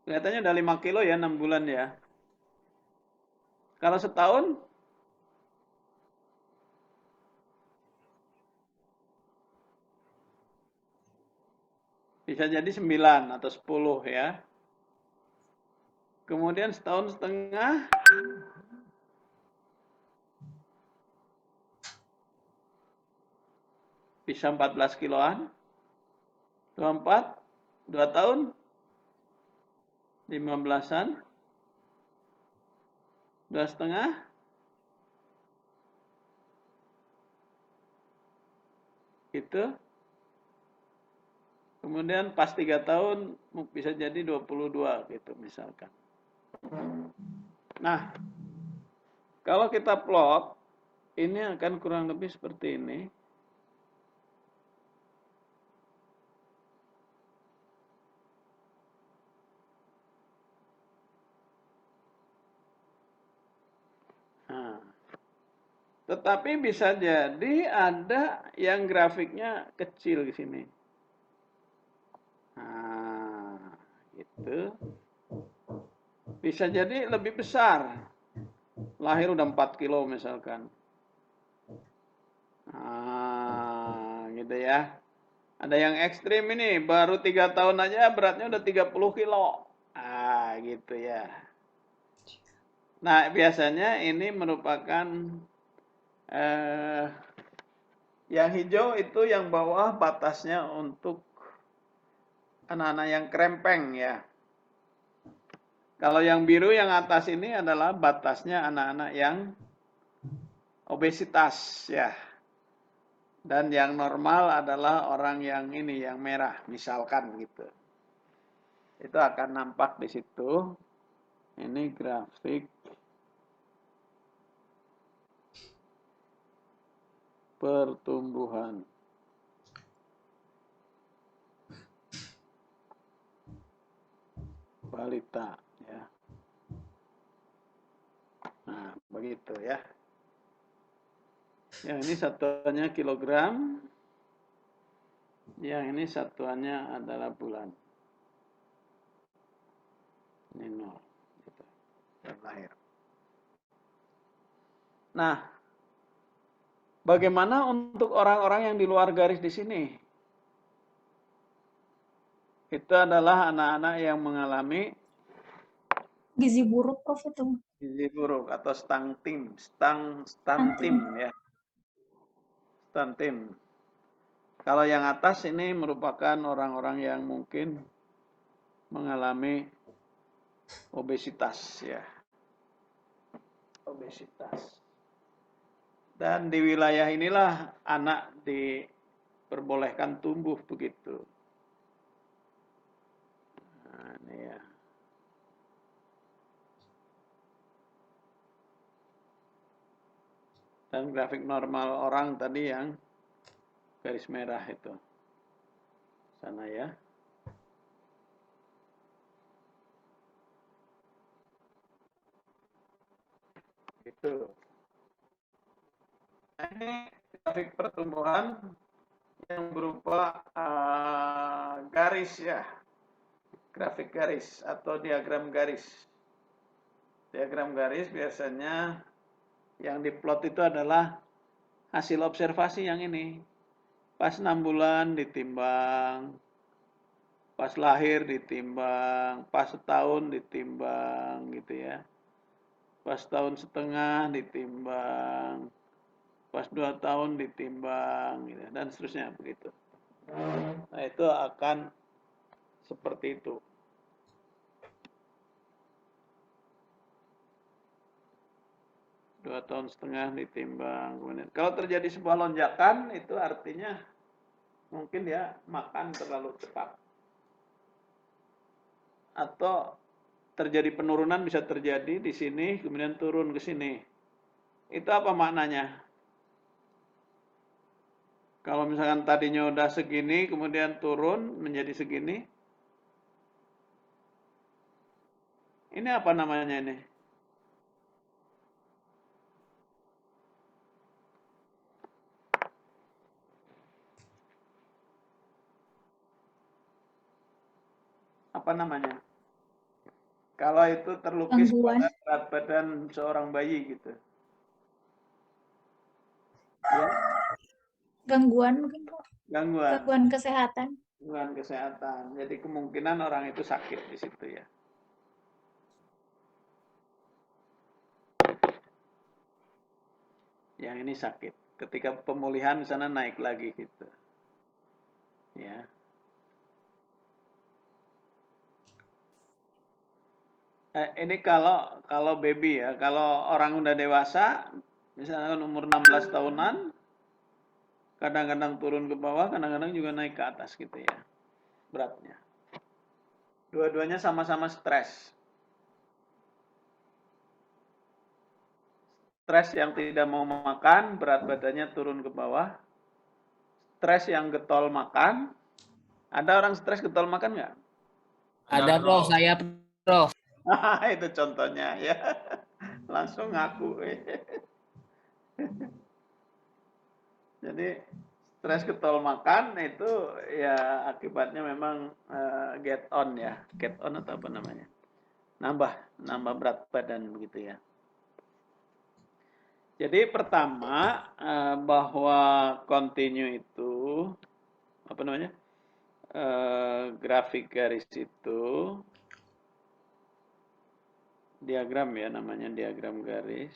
Speaker 1: Kelihatannya udah 5 kilo ya 6 bulan ya. Kalau setahun? Bisa jadi 9 atau 10 ya. Kemudian setahun setengah? Bisa 14 kiloan. 24? 2 tahun? 15-an? 2,5? Gitu. Kemudian pas 3 tahun bisa jadi 22 gitu misalkan. Nah, kalau kita plot, ini akan kurang lebih seperti ini. Nah, tetapi bisa jadi ada yang grafiknya kecil di sini. Nah, gitu. Bisa jadi lebih besar. Lahir udah 4 kilo misalkan. Nah, gitu ya. Ada yang ekstrim ini, baru 3 tahun aja beratnya udah 30 kilo. Ah, gitu ya. Nah, biasanya ini merupakan yang hijau itu yang bawah batasnya untuk anak-anak yang krempeng ya. Kalau yang biru yang atas ini adalah batasnya anak-anak yang obesitas ya. Dan yang normal adalah orang yang ini, yang merah, misalkan gitu. Itu akan nampak di situ. Ini grafik pertumbuhan. Balita ya. Begitu ya. Yang ini satuannya kilogram. Yang ini satuannya adalah bulan. Ini 0. Gitu. Dan lahir. Nah, bagaimana untuk orang-orang yang di luar garis di sini? Itu adalah anak-anak yang mengalami
Speaker 3: Gizi buruk, Prof, itu.
Speaker 1: gizi buruk atau stunting ya. Stunting. Kalau yang atas ini merupakan orang-orang yang mungkin mengalami obesitas ya. Obesitas. Dan di wilayah inilah anak diperbolehkan tumbuh begitu. Nah, ini ya. Dan grafik normal orang tadi yang garis merah itu. Sana ya. Itu. Ini grafik pertumbuhan yang berupa garis ya. Grafik garis atau diagram garis. Diagram garis biasanya yang diplot itu adalah hasil observasi yang ini. Pas 6 bulan ditimbang, pas lahir ditimbang, pas setahun ditimbang gitu ya. Pas tahun setengah ditimbang, pas 2 tahun ditimbang gitu, dan seterusnya begitu. Nah, itu akan seperti itu. Dua tahun setengah ditimbang. Kemudian, kalau terjadi sebuah lonjakan, itu artinya mungkin dia makan terlalu cepat. Atau terjadi penurunan bisa terjadi di sini, kemudian turun ke sini. Itu apa maknanya? Kalau misalkan tadinya udah segini, kemudian turun menjadi segini. Ini apa namanya ini? Apa namanya? Kalau itu terlukis
Speaker 3: Gangguan.
Speaker 1: pada berat badan seorang bayi gitu. Ya,
Speaker 3: Gangguan mungkin, Prof.
Speaker 1: gangguan.
Speaker 3: Gangguan kesehatan.
Speaker 1: Gangguan kesehatan. Jadi kemungkinan orang itu sakit di situ ya. Yang ini sakit. Ketika pemulihan di sana naik lagi gitu. Ya. Ini kalau baby ya, kalau orang udah dewasa, misalkan umur 16 tahunan, kadang-kadang turun ke bawah, kadang-kadang juga naik ke atas gitu ya, beratnya. Dua-duanya sama-sama stres. Stres yang tidak mau makan, berat badannya turun ke bawah. Stres yang getol makan. Ada orang stres getol makan nggak?
Speaker 2: Ada, Prof. Saya, Prof.
Speaker 1: Itu contohnya ya. Langsung ngaku. Jadi stres getol makan itu ya akibatnya memang get on ya. Get on atau apa namanya? Nambah berat badan begitu ya. Jadi pertama bahwa continue itu apa namanya? Grafik garis itu diagram ya, namanya diagram garis.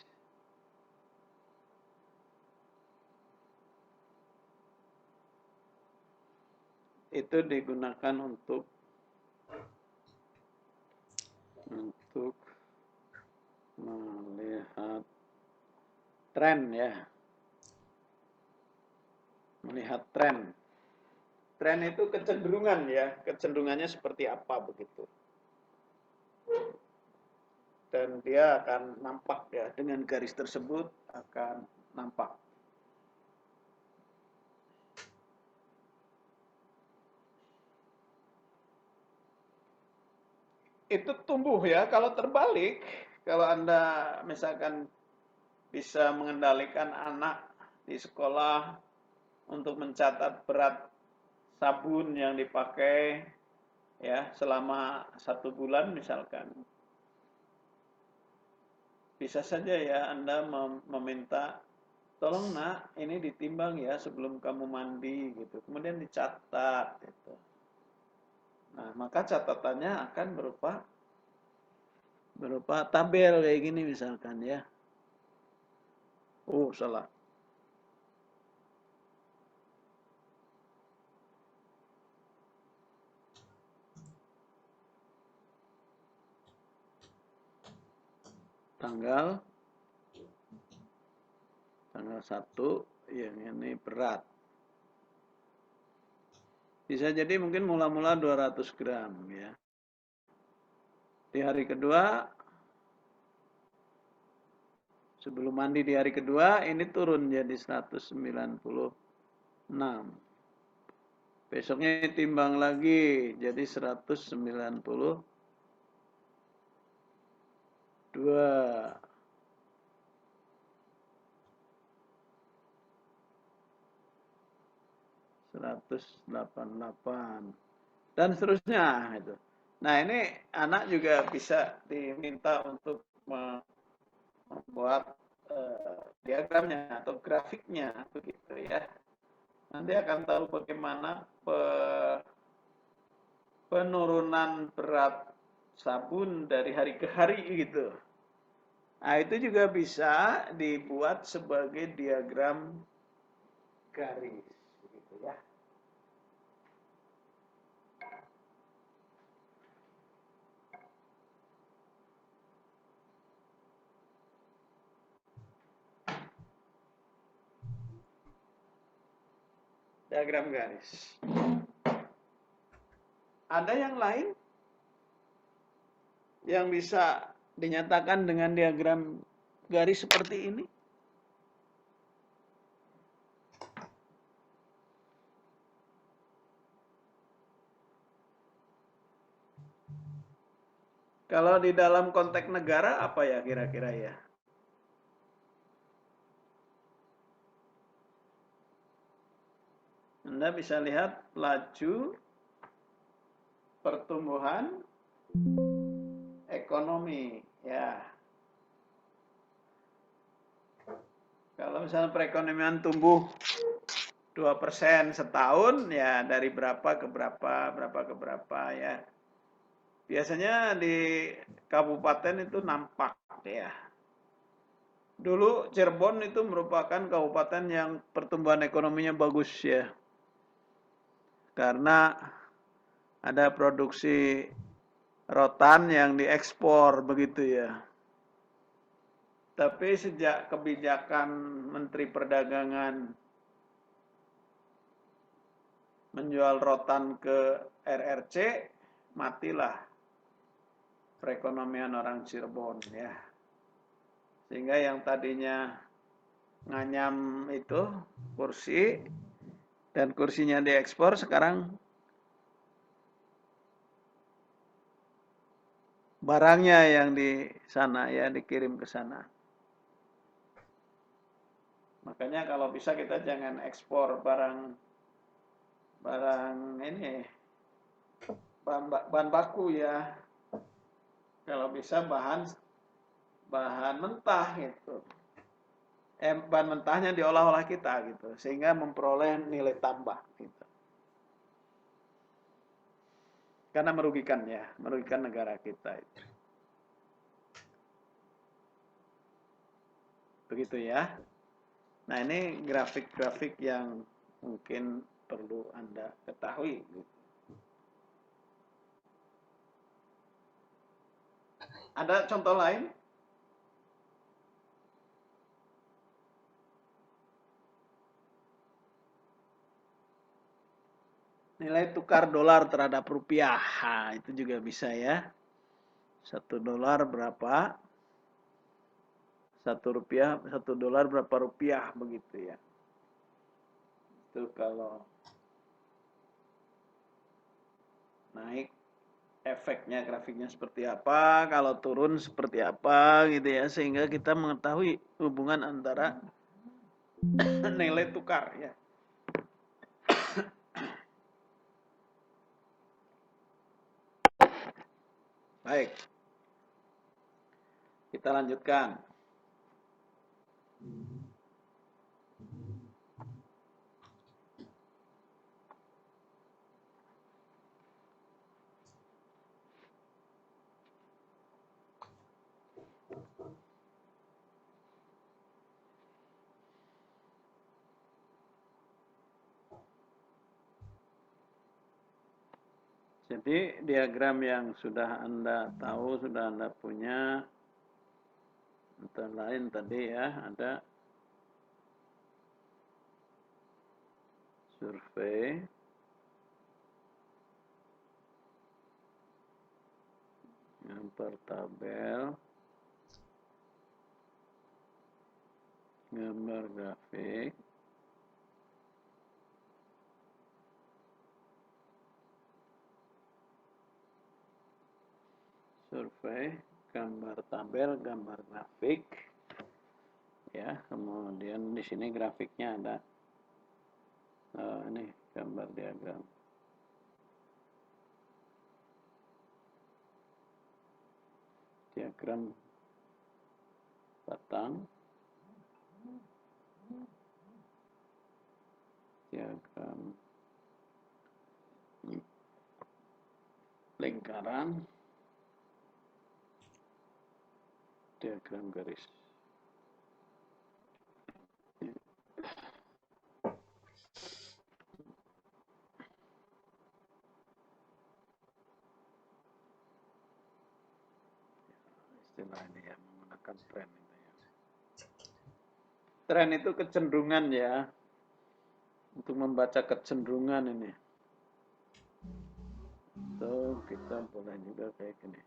Speaker 1: Itu digunakan untuk melihat tren ya. Melihat tren. Tren itu kecenderungan ya, kecenderungannya seperti apa begitu. Dan dia akan nampak ya, dengan garis tersebut akan nampak. Itu tumbuh ya, kalau terbalik, kalau Anda misalkan bisa mengendalikan anak di sekolah untuk mencatat berat sabun yang dipakai ya selama 1 bulan misalkan. Bisa saja ya Anda meminta, tolong nak ini ditimbang ya sebelum kamu mandi gitu. Kemudian dicatat gitu. Nah, maka catatannya akan berupa tabel kayak gini misalkan ya. Oh, salah. Tanggal 1 yang ini berat. Bisa jadi mungkin mula-mula 200 gram ya. Di hari kedua, sebelum mandi di hari kedua, ini turun jadi 196. Besoknya timbang lagi jadi 192. 188 dan seterusnya itu. Nah, ini anak juga bisa diminta untuk membuat diagramnya atau grafiknya begitu ya. Nanti akan tahu bagaimana penurunan berat sabun dari hari ke hari gitu. Nah, itu juga bisa dibuat sebagai diagram garis begitu ya. Diagram garis. Ada yang lain yang bisa dinyatakan dengan diagram garis seperti ini? Kalau di dalam konteks negara apa ya kira-kira ya? Anda bisa lihat laju pertumbuhan ekonomi ya. Kalau misalnya perekonomian tumbuh 2% setahun ya dari berapa ke berapa ya. Biasanya di kabupaten itu nampak ya. Dulu Cirebon itu merupakan kabupaten yang pertumbuhan ekonominya bagus ya. Karena ada produksi rotan yang diekspor begitu ya. Tapi sejak kebijakan Menteri Perdagangan menjual rotan ke RRC, matilah perekonomian orang Cirebon ya. Sehingga yang tadinya nganyam itu kursi dan kursinya diekspor sekarang barangnya yang di sana ya dikirim ke sana. Makanya kalau bisa kita jangan ekspor barang ini bahan baku ya. Kalau bisa bahan mentah gitu. Bahan mentahnya diolah-olah kita gitu sehingga memperoleh nilai tambah gitu. Karena merugikan negara kita itu. Begitu ya. Nah, ini grafik-grafik yang mungkin perlu Anda ketahui gitu. Ada contoh lain? Nilai tukar dolar terhadap rupiah. Nah, itu juga bisa ya. 1 dolar berapa? 1 dolar berapa rupiah begitu ya. Itu kalau naik efeknya grafiknya seperti apa, kalau turun seperti apa gitu ya, sehingga kita mengetahui hubungan antara nilai tukar ya. Baik. Kita lanjutkan. Jadi diagram yang sudah Anda tahu, sudah Anda punya, antara lain tadi ya, ada survei, gambar tabel, gambar grafik, survei, gambar tabel, gambar grafik, ya. Kemudian di sini grafiknya ada, ini gambar diagram. Diagram batang, diagram lingkaran, diagram garis. Istilah ini ya, menggunakan tren itu ya. Tren itu kecenderungan ya, untuk membaca kecenderungan ini. So, kita boleh juga kayak gini.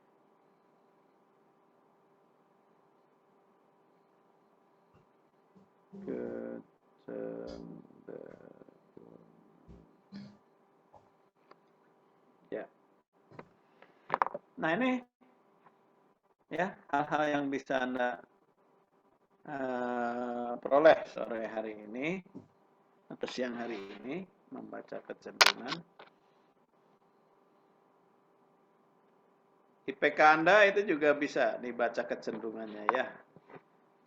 Speaker 1: Ya. Nah ini ya hal-hal yang bisa Anda peroleh sore hari ini atau siang hari ini, membaca kecenderungan. IPK Anda itu juga bisa dibaca kecenderungannya ya.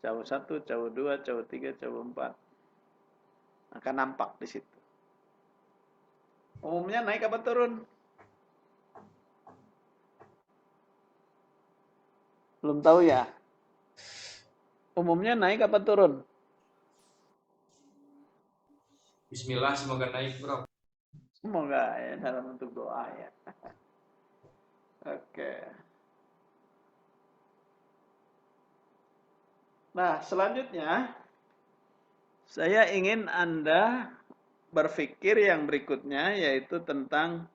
Speaker 1: Cawu 1, cawu 2, cawu 3, cawu 4. Akan nampak di situ. Umumnya naik apa turun? Belum tahu ya. Umumnya naik apa turun?
Speaker 9: Bismillah, semoga naik, Bro.
Speaker 1: Semoga ya, dalam bentuk doa ya. Oke. Nah, selanjutnya saya ingin Anda berpikir yang berikutnya, yaitu tentang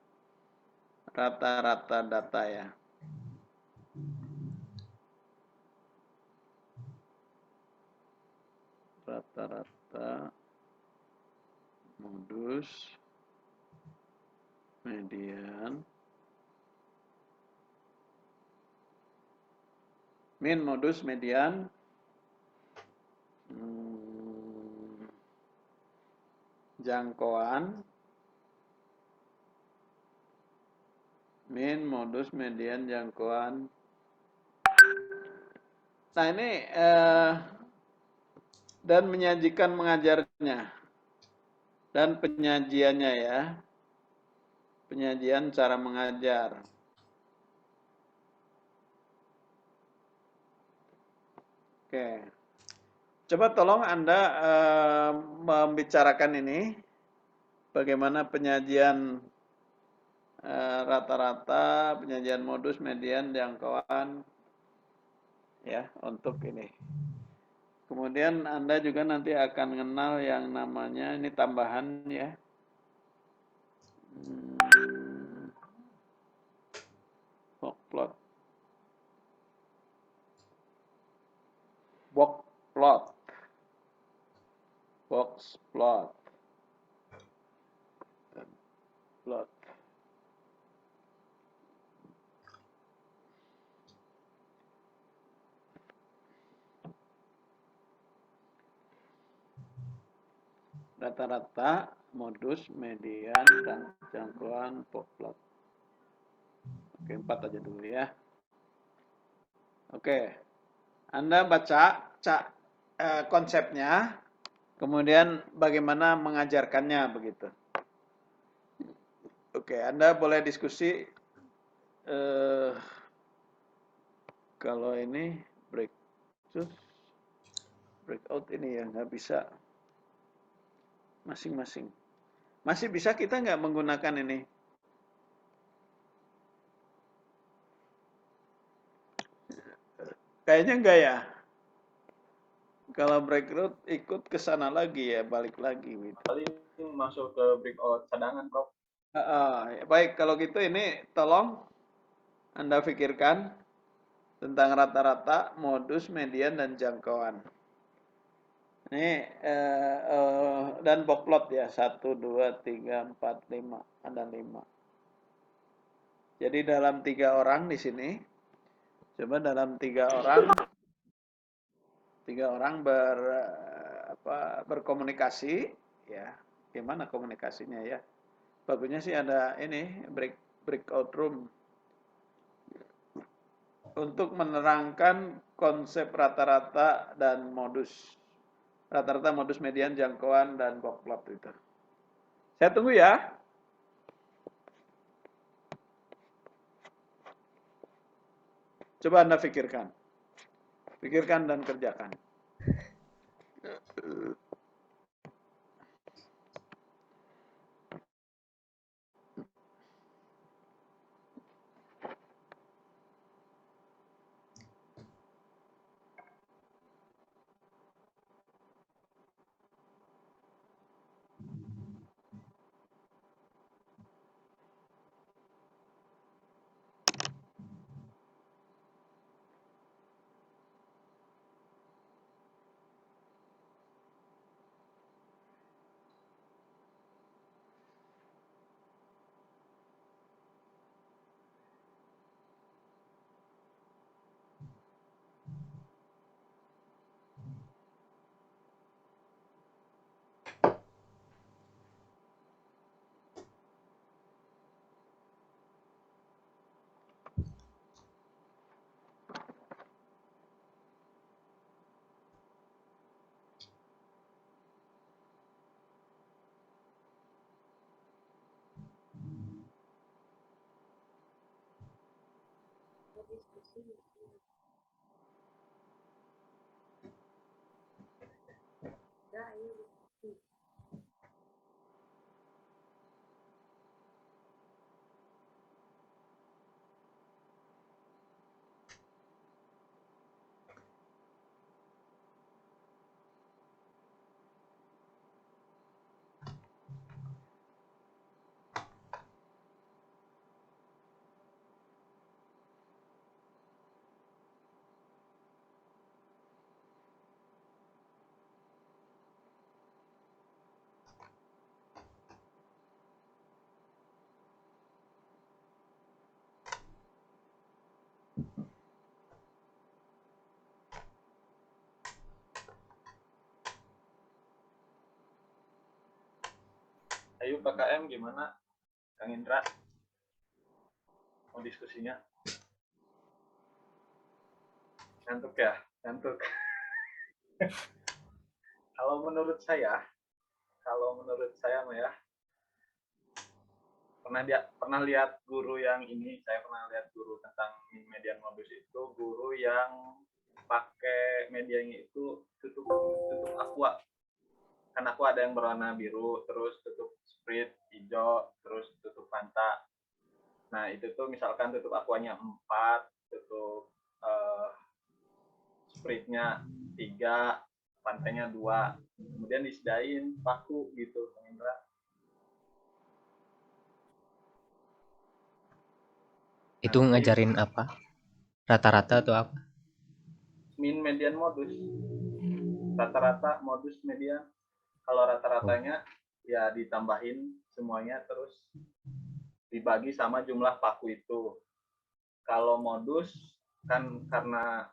Speaker 1: rata-rata data ya. Rata-rata modus, median, min, modus, median, jangkauan, min, modus, median, jangkauan. Nah ini dan menyajikan mengajarnya dan penyajiannya ya, penyajian cara mengajar. Oke, coba tolong Anda membicarakan ini, bagaimana penyajian rata-rata, penyajian modus, median, jangkauan, ya untuk ini. Kemudian Anda juga nanti akan kenal yang namanya, ini tambahan ya, box plot, box plot, box plot, plot. rata-rata, modus, median, dan jangkauan poplot. Oke, 4 aja dulu ya. Oke, Anda baca konsepnya, kemudian bagaimana mengajarkannya begitu. Oke, Anda boleh diskusi. Kalau ini breakout ini ya nggak bisa masing-masing. Masih bisa kita nggak menggunakan ini? Kayaknya enggak ya. Kalau breakout ikut ke sana lagi ya, balik lagi gitu.
Speaker 5: Paling masuk ke breakout cadangan, Prof.
Speaker 1: Baik, kalau gitu ini tolong Anda pikirkan tentang rata-rata, modus, median, dan jangkauan. Ini dan boxplot ya, 1, 2, 3, 4, 5, ada 5. Jadi dalam 3 orang di sini, coba dalam 3 orang berkomunikasi, ya, gimana komunikasinya ya? Bagusnya sih ada ini breakout room untuk menerangkan konsep rata-rata dan modus. Rata-rata, modus, median, jangkauan, dan boxplot itu. Saya tunggu ya. Coba Anda pikirkan. Pikirkan dan kerjakan.
Speaker 5: Ayo PKM gimana, Kang Indra? Mau diskusinya? Ngantuk ya? Ngantuk. Kalau menurut saya mah ya, pernah lihat guru yang ini, saya pernah lihat guru tentang median modus itu, guru yang pakai medianya itu tutup aqua. Kan aqua ada yang berwarna biru, terus tutup Sprite hijau, terus tutup Fanta. Nah, itu tuh misalkan tutup aquanya 4, tutup Sprite-nya 3, Fantanya 2. Kemudian disediain paku gitu, Kang Indra.
Speaker 6: Itu ngajarin apa? Rata-rata atau apa?
Speaker 5: Min, median, modus. Rata-rata, modus, median. Kalau rata-ratanya ya ditambahin semuanya terus dibagi sama jumlah paku itu. Kalau modus kan karena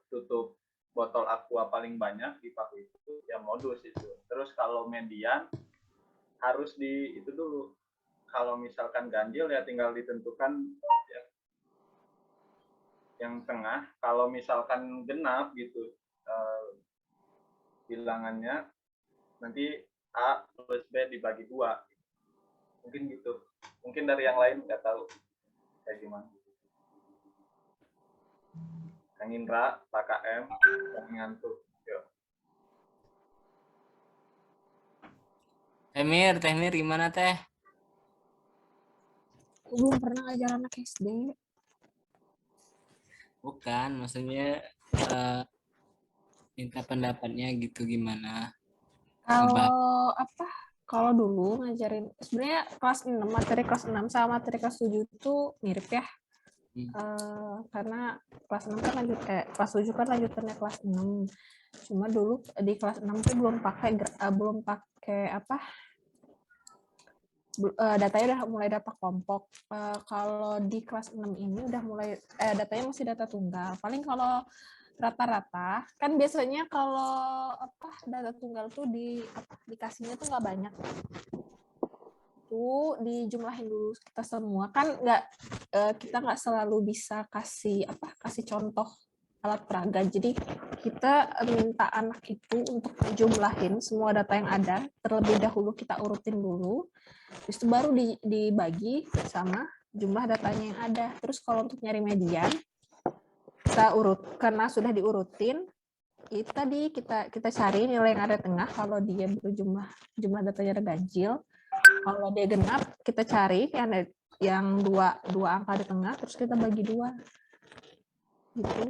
Speaker 5: tutup botol aqua paling banyak di paku itu ya modus itu. Terus kalau median harus di itu dulu. Kalau misalkan ganjil ya tinggal ditentukan ya, yang tengah. Kalau misalkan genap gitu bilangannya nanti A plus B dibagi 2. Mungkin gitu. Mungkin dari yang lain nggak tahu kayak gimana. Kang Indra, Pak KM, yang ngantuk. Yuk.
Speaker 2: Tehmir gimana teh?
Speaker 7: Aku belum pernah ngajar anak SD.
Speaker 2: Bukan, maksudnya minta pendapatnya gitu gimana?
Speaker 7: Kalau apa? Kalau dulu ngajarin sebenarnya kelas 6, materi kelas 6 sama materi kelas 7 itu mirip ya. Karena kelas 6 kan kelas 7 kan lanjutannya kelas 6. Cuma dulu di kelas 6 tuh belum pakai apa? Datanya udah mulai data kelompok. Kalau di kelas 6 ini udah mulai datanya masih data tunggal. Paling kalau rata-rata kan biasanya kalau data tunggal tuh dikasihnya tuh nggak banyak. Tuh dijumlahin dulu kita semua kan kita nggak selalu bisa kasih contoh alat peraga. Jadi kita minta anak itu untuk jumlahin semua data yang ada, terlebih dahulu kita urutin dulu, terus itu baru dibagi sama jumlah datanya yang ada. Terus kalau untuk nyari median, kita urut karena sudah diurutin. Kita cari nilai yang ada tengah. Kalau dia jumlah datanya ada ganjil, kalau dia genap kita cari yang dua angka di tengah, terus kita bagi 2 gitu.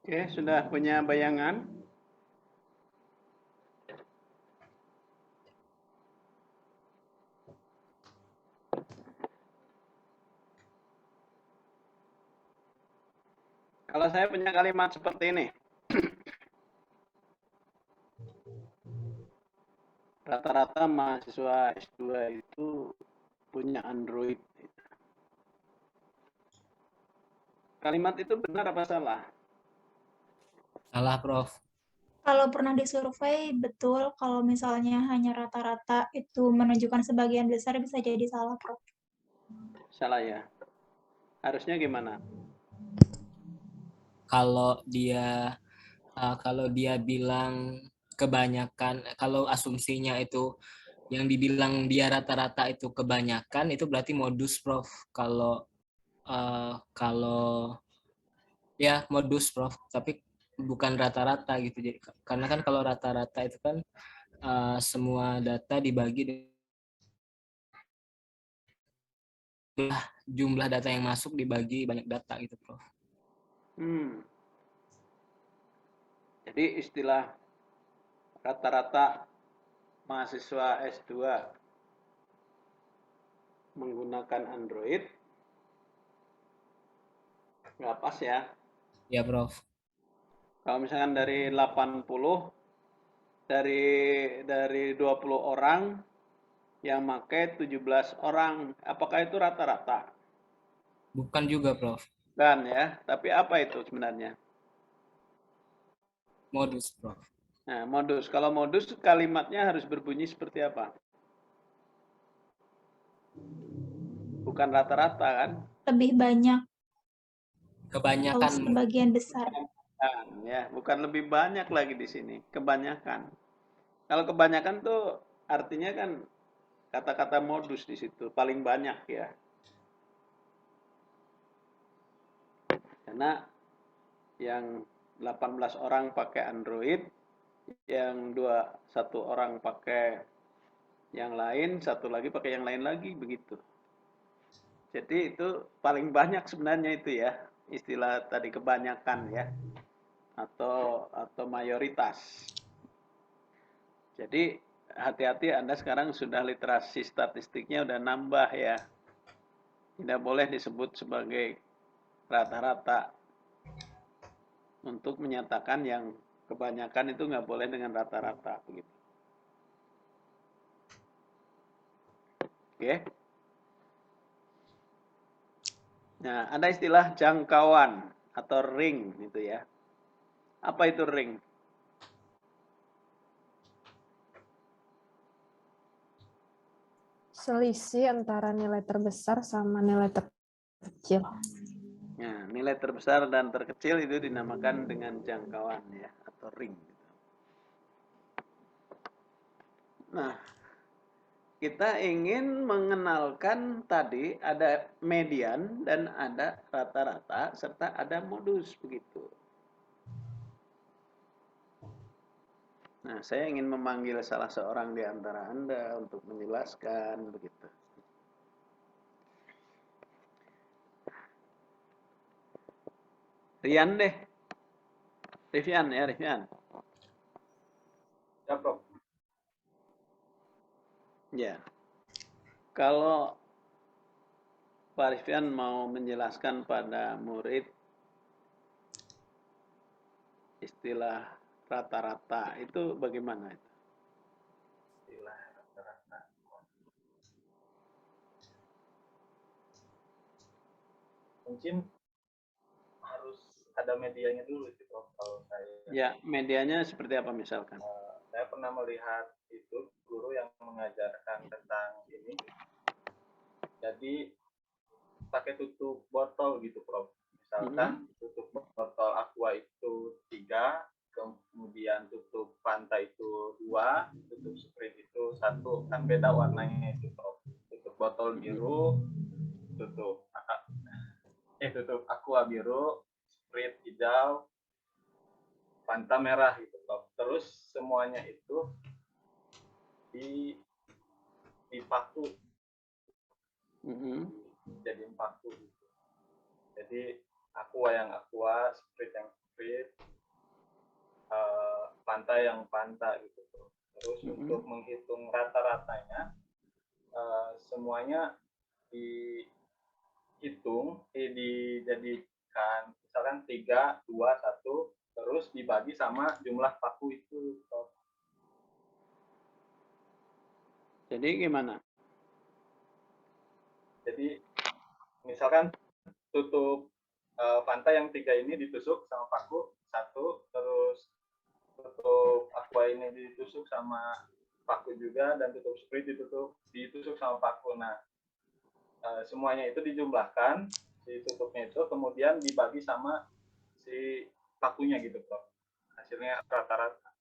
Speaker 1: Oke, sudah punya bayangan? Kalau saya punya kalimat seperti ini. Rata-rata mahasiswa S2 itu punya Android. Kalimat itu benar apa salah?
Speaker 2: Salah, Prof.
Speaker 3: Kalau pernah disurvei, betul. Kalau misalnya hanya rata-rata itu menunjukkan sebagian besar, bisa jadi salah, Prof.
Speaker 1: Salah ya. Harusnya gimana?
Speaker 2: Kalau dia bilang kebanyakan, kalau asumsinya itu yang dibilang dia rata-rata itu kebanyakan, itu berarti modus, Prof. Kalau ya modus, Prof. Tapi bukan rata-rata gitu. Jadi karena kan kalau rata-rata itu kan semua data dibagi jumlah data yang masuk dibagi banyak data gitu, Prof.
Speaker 1: Jadi istilah rata-rata mahasiswa S2 menggunakan Android nggak pas ya.
Speaker 2: Ya, Prof.
Speaker 1: Kalau misalkan dari 80, dari 20 orang yang pakai 17 orang, apakah itu rata-rata?
Speaker 2: Bukan juga, Prof.
Speaker 1: Kan ya, tapi apa itu sebenarnya?
Speaker 2: Modus, Prof.
Speaker 1: Nah, modus. Kalau modus kalimatnya harus berbunyi seperti apa? Bukan rata-rata kan?
Speaker 3: Lebih banyak atau
Speaker 2: Kebanyakan.
Speaker 3: sebagian besar.
Speaker 1: Ya, bukan lebih banyak lagi di sini, kebanyakan. Kalau kebanyakan tuh artinya kan kata-kata modus di situ paling banyak ya. Karena yang 18 orang pakai Android, yang satu orang pakai yang lain, satu lagi pakai yang lain lagi, begitu. Jadi itu paling banyak sebenarnya itu ya, istilah tadi kebanyakan ya, atau mayoritas. Jadi hati-hati Anda sekarang sudah literasi statistiknya udah nambah ya. Tidak boleh disebut sebagai rata-rata. Untuk menyatakan yang kebanyakan itu nggak boleh dengan rata-rata begitu. Oke. Nah, ada istilah jangkauan atau ring gitu ya. Apa itu ring?
Speaker 7: Selisih antara nilai terbesar sama nilai terkecil.
Speaker 1: Nah, nilai terbesar dan terkecil itu dinamakan dengan jangkauan ya atau ring. Nah, kita ingin mengenalkan tadi ada median dan ada rata-rata serta ada modus begitu. Nah, saya ingin memanggil salah seorang di antara Anda untuk menjelaskan begitu. Rian deh. Rivian ya, Rivian.
Speaker 5: Ya, Prof.
Speaker 1: Ya. Kalau Pak Rivian mau menjelaskan pada murid istilah rata-rata itu bagaimana itu?
Speaker 5: Istilah rata-rata. Mungkin harus ada medianya dulu sih, Prof. Kalau saya.
Speaker 1: Ya, medianya seperti apa misalkan?
Speaker 5: Saya pernah melihat itu guru yang mengajarkan tentang ini. Jadi pakai tutup botol gitu, Prof. Misalkan tutup botol aqua itu 3, kemudian tutup Fanta itu 2, tutup Sprite itu 1. Kan beda warnanya itu, Prof. Tutup botol biru, tutup aqua biru, Sprite hijau, Fanta merah gitu, Prof. Terus semuanya itu dipaku, jadiin paku gitu. Jadi aqua yang aqua, Sprite yang Sprite, Fanta yang Fanta gitu, Prof. Terus untuk menghitung rata-ratanya, semuanya dihitung, dijadikan misalkan 3, 2, 1, terus dibagi sama jumlah paku itu, Prof.
Speaker 1: Jadi gimana?
Speaker 5: Jadi misalkan tutup Fanta yang 3 ini ditusuk sama paku 1, terus tutup aqua ini ditusuk sama paku juga, dan tutup Sprite ditusuk sama paku. Nah, semuanya itu dijumlahkan, si tutupnya itu kemudian dibagi sama si pakunya gitu, Prof. Hasilnya rata-rata.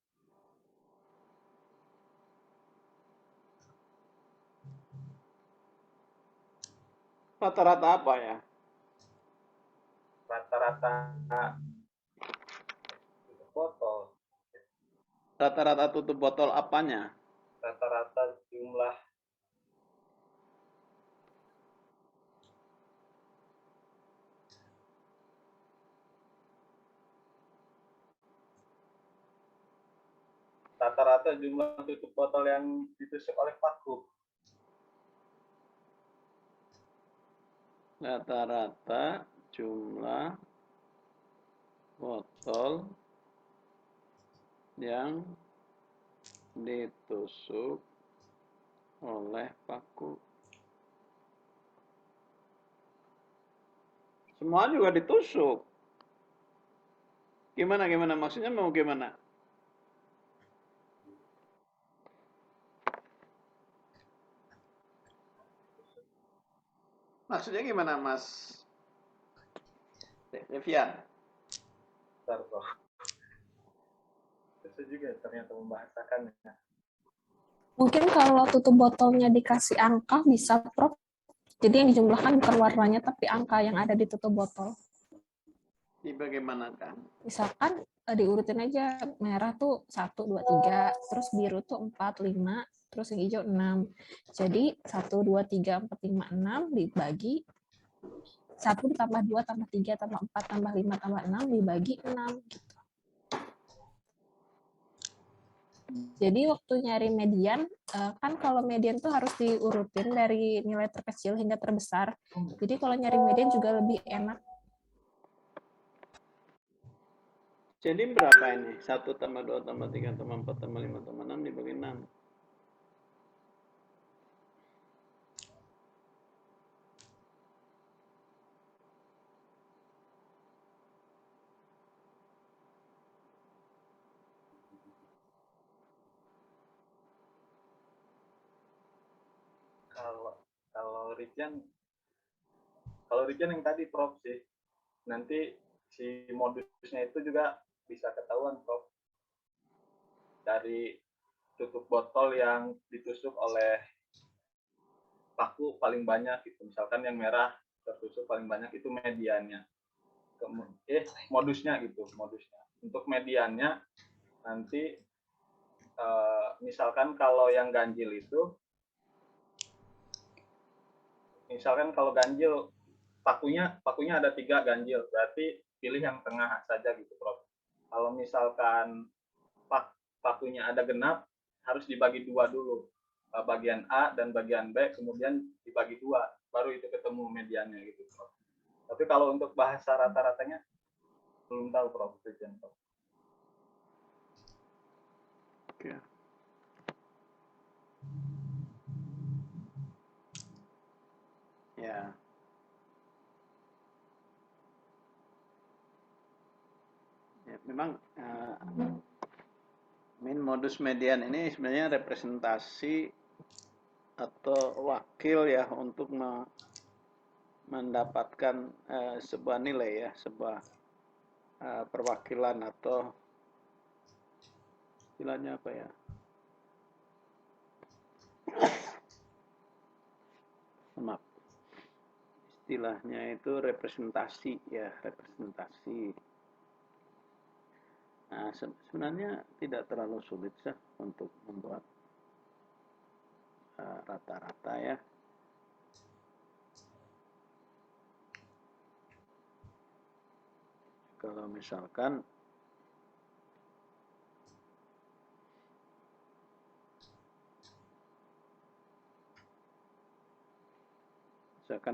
Speaker 1: Rata-rata apa ya?
Speaker 5: Rata-rata tutup botol.
Speaker 1: Rata-rata tutup botol apanya?
Speaker 5: Rata-rata jumlah tutup botol yang ditusuk oleh paku.
Speaker 1: Rata-rata jumlah botol yang ditusuk oleh paku. Semua juga ditusuk. Gimana maksudnya mau gimana? Maksudnya gimana, Mas Devian?
Speaker 5: Bentar, Prof. Susah juga ternyata membahasakannya.
Speaker 7: Mungkin kalau tutup botolnya dikasih angka bisa, Prof. Jadi yang dijumlahkan bukan warnanya tapi angka yang ada di tutup botol.
Speaker 1: Dibagaimanakan?
Speaker 7: Misalkan diurutin aja, merah tuh 1, 2, 3, terus biru tuh 4, 5, terus yang hijau 6. Jadi 1, 2, 3, 4, 5, 6 dibagi 1 tambah 2 tambah 3 tambah 4 tambah 5 tambah 6 dibagi 6 gitu. Jadi waktu nyari median, kan kalau median tuh harus diurutin dari nilai terkecil hingga terbesar. Jadi kalau nyari median juga lebih enak.
Speaker 1: Jadi berapa ini? 1 tambah 2 tambah 3 tambah 4 tambah 5 tambah 6 dibagi 6.
Speaker 5: kalau Rikian yang tadi Prof sih, nanti si modusnya itu juga bisa ketahuan Prof, dari tutup botol yang ditusuk oleh paku paling banyak itu, misalkan yang merah tertusuk paling banyak itu mediannya, modusnya gitu, modusnya. Untuk mediannya nanti misalkan kalau yang ganjil itu, misalkan kalau ganjil pakunya ada 3 ganjil, berarti pilih yang tengah saja gitu Prof. Kalau misalkan pakunya ada genap, harus dibagi 2 dulu, bagian A dan bagian B, kemudian dibagi 2, baru itu ketemu mediannya gitu Prof. Tapi kalau untuk bahasa rata-ratanya belum tahu Prof.
Speaker 1: Oke. Ya. Ya, memang modus median ini sebenarnya representasi atau wakil ya untuk mendapatkan sebuah nilai ya, sebuah perwakilan atau istilahnya apa ya? Maaf. Istilahnya itu representasi ya, representasi. Nah, sebenarnya tidak terlalu sulit sih untuk membuat rata-rata ya. Kalau misalkan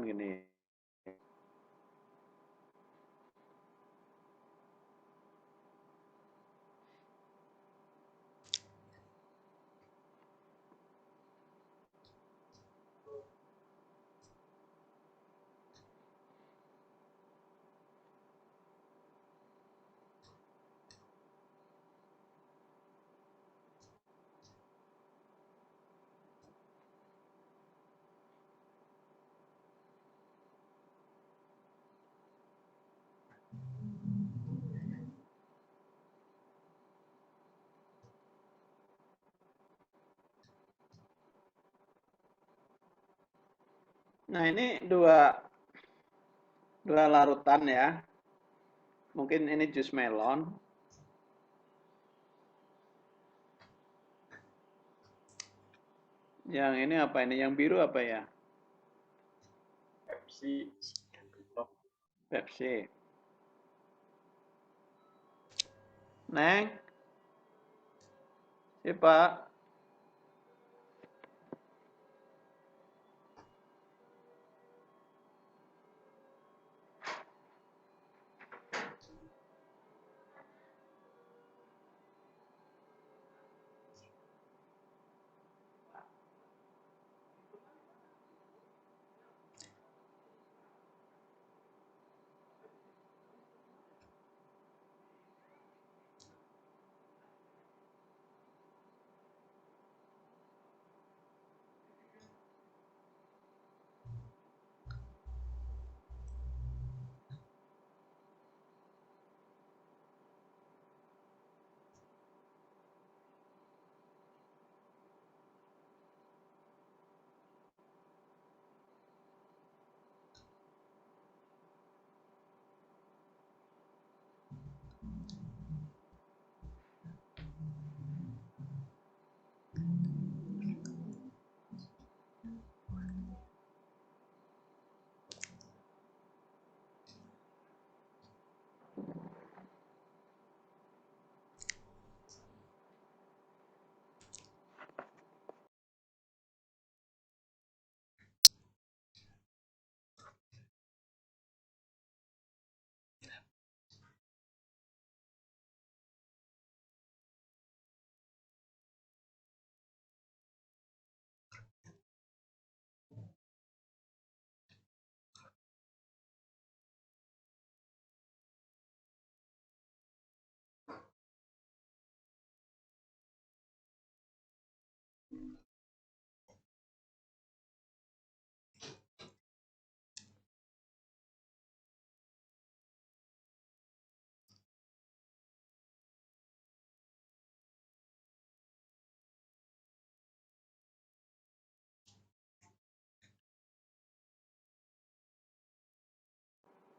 Speaker 1: gini, nah ini dua larutan ya. Mungkin ini jus melon. Yang ini apa ini? Yang biru apa ya?
Speaker 5: Pepsi.
Speaker 1: Pepsi. Neng? Si Pak?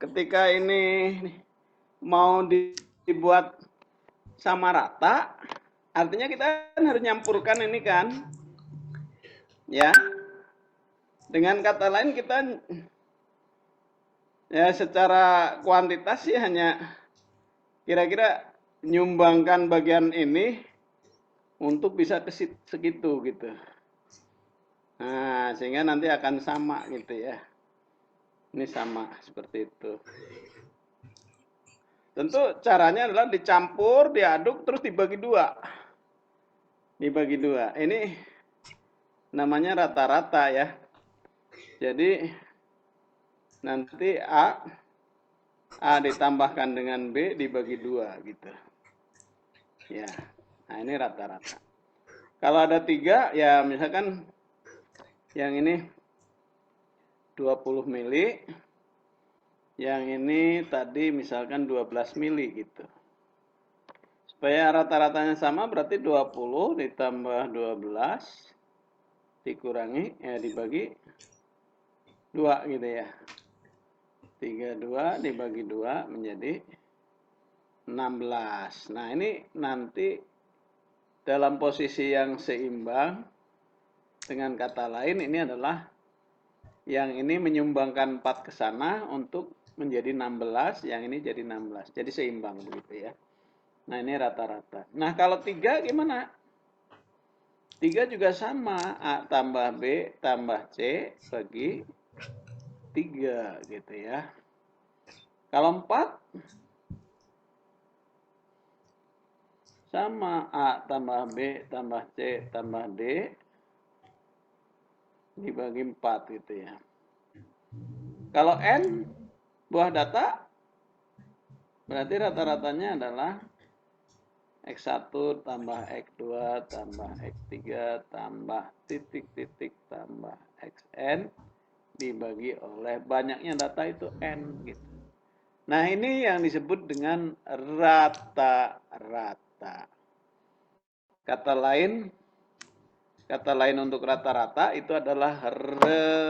Speaker 1: ketika ini mau dibuat sama rata, artinya kita harus nyampurkan ini kan, ya. Dengan kata lain kita ya secara kuantitas sih hanya kira-kira nyumbangkan bagian ini untuk bisa ke segitu gitu. Nah, sehingga nanti akan sama gitu ya. Ini sama seperti itu. Tentu caranya adalah dicampur, diaduk, terus dibagi dua. Dibagi dua. Ini namanya rata-rata ya. Jadi nanti A ditambahkan dengan B dibagi dua gitu. Ya, nah ini rata-rata. Kalau ada 3, ya misalkan yang ini 20 mili, yang ini tadi misalkan 12 mili gitu. Supaya rata-ratanya sama berarti 20 ditambah 12 dikurangi, ya dibagi 2 gitu ya. 32 dibagi 2 menjadi 16. Nah ini nanti dalam posisi yang seimbang, dengan kata lain ini adalah yang ini menyumbangkan 4 ke sana untuk menjadi 16, yang ini jadi 16. Jadi seimbang begitu ya. Nah ini rata-rata. Nah kalau 3 gimana? 3 juga sama, A tambah B tambah C bagi 3 gitu ya. Kalau 4 sama, A tambah B tambah C tambah D dibagi 4 gitu ya. Kalau N buah data berarti rata-ratanya adalah X1 tambah X2 tambah X3 tambah titik-titik tambah Xn dibagi oleh banyaknya data itu N gitu. Nah ini yang disebut dengan rata-rata. Kata lain untuk rata-rata itu adalah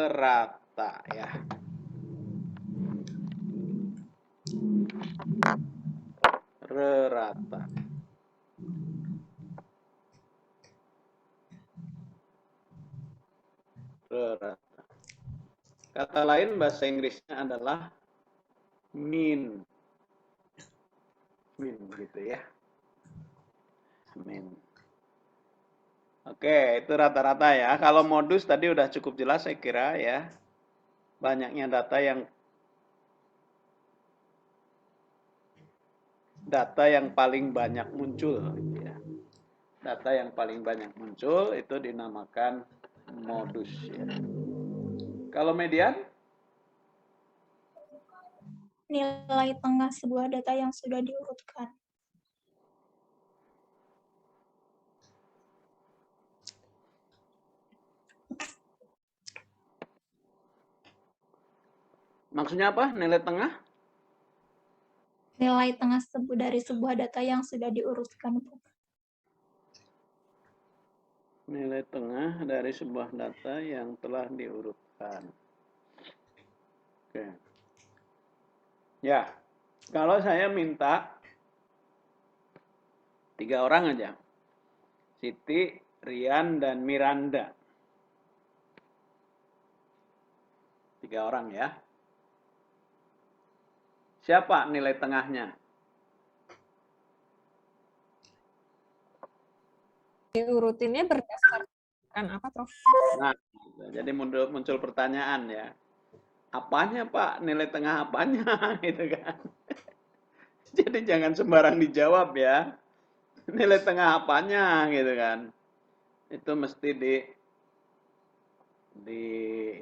Speaker 1: rata ya. Rata. Rata. Kata lain bahasa Inggrisnya adalah mean. Mean gitu ya. Mean. Oke, itu rata-rata ya. Kalau modus tadi udah cukup jelas saya kira ya. Banyaknya data yang paling banyak muncul gitu ya. Data yang paling banyak muncul itu dinamakan modus ya. Kalau median?
Speaker 3: Nilai tengah sebuah data yang sudah diurutkan.
Speaker 1: Maksudnya apa? Nilai tengah?
Speaker 3: Nilai tengah dari sebuah data yang sudah diurutkan.
Speaker 1: Nilai tengah dari sebuah data yang telah diurutkan. Oke. Ya, kalau saya minta 3 orang aja. Siti, Rian, dan Miranda. 3 orang ya. Siapa nilai tengahnya?
Speaker 7: Diurutinnya berdasarkan apa, Prof?
Speaker 1: Nah, jadi muncul pertanyaan ya. Apanya Pak? Nilai tengah apanya? Gitu kan. Jadi jangan sembarang dijawab ya. Nilai tengah apanya gitu kan. Itu mesti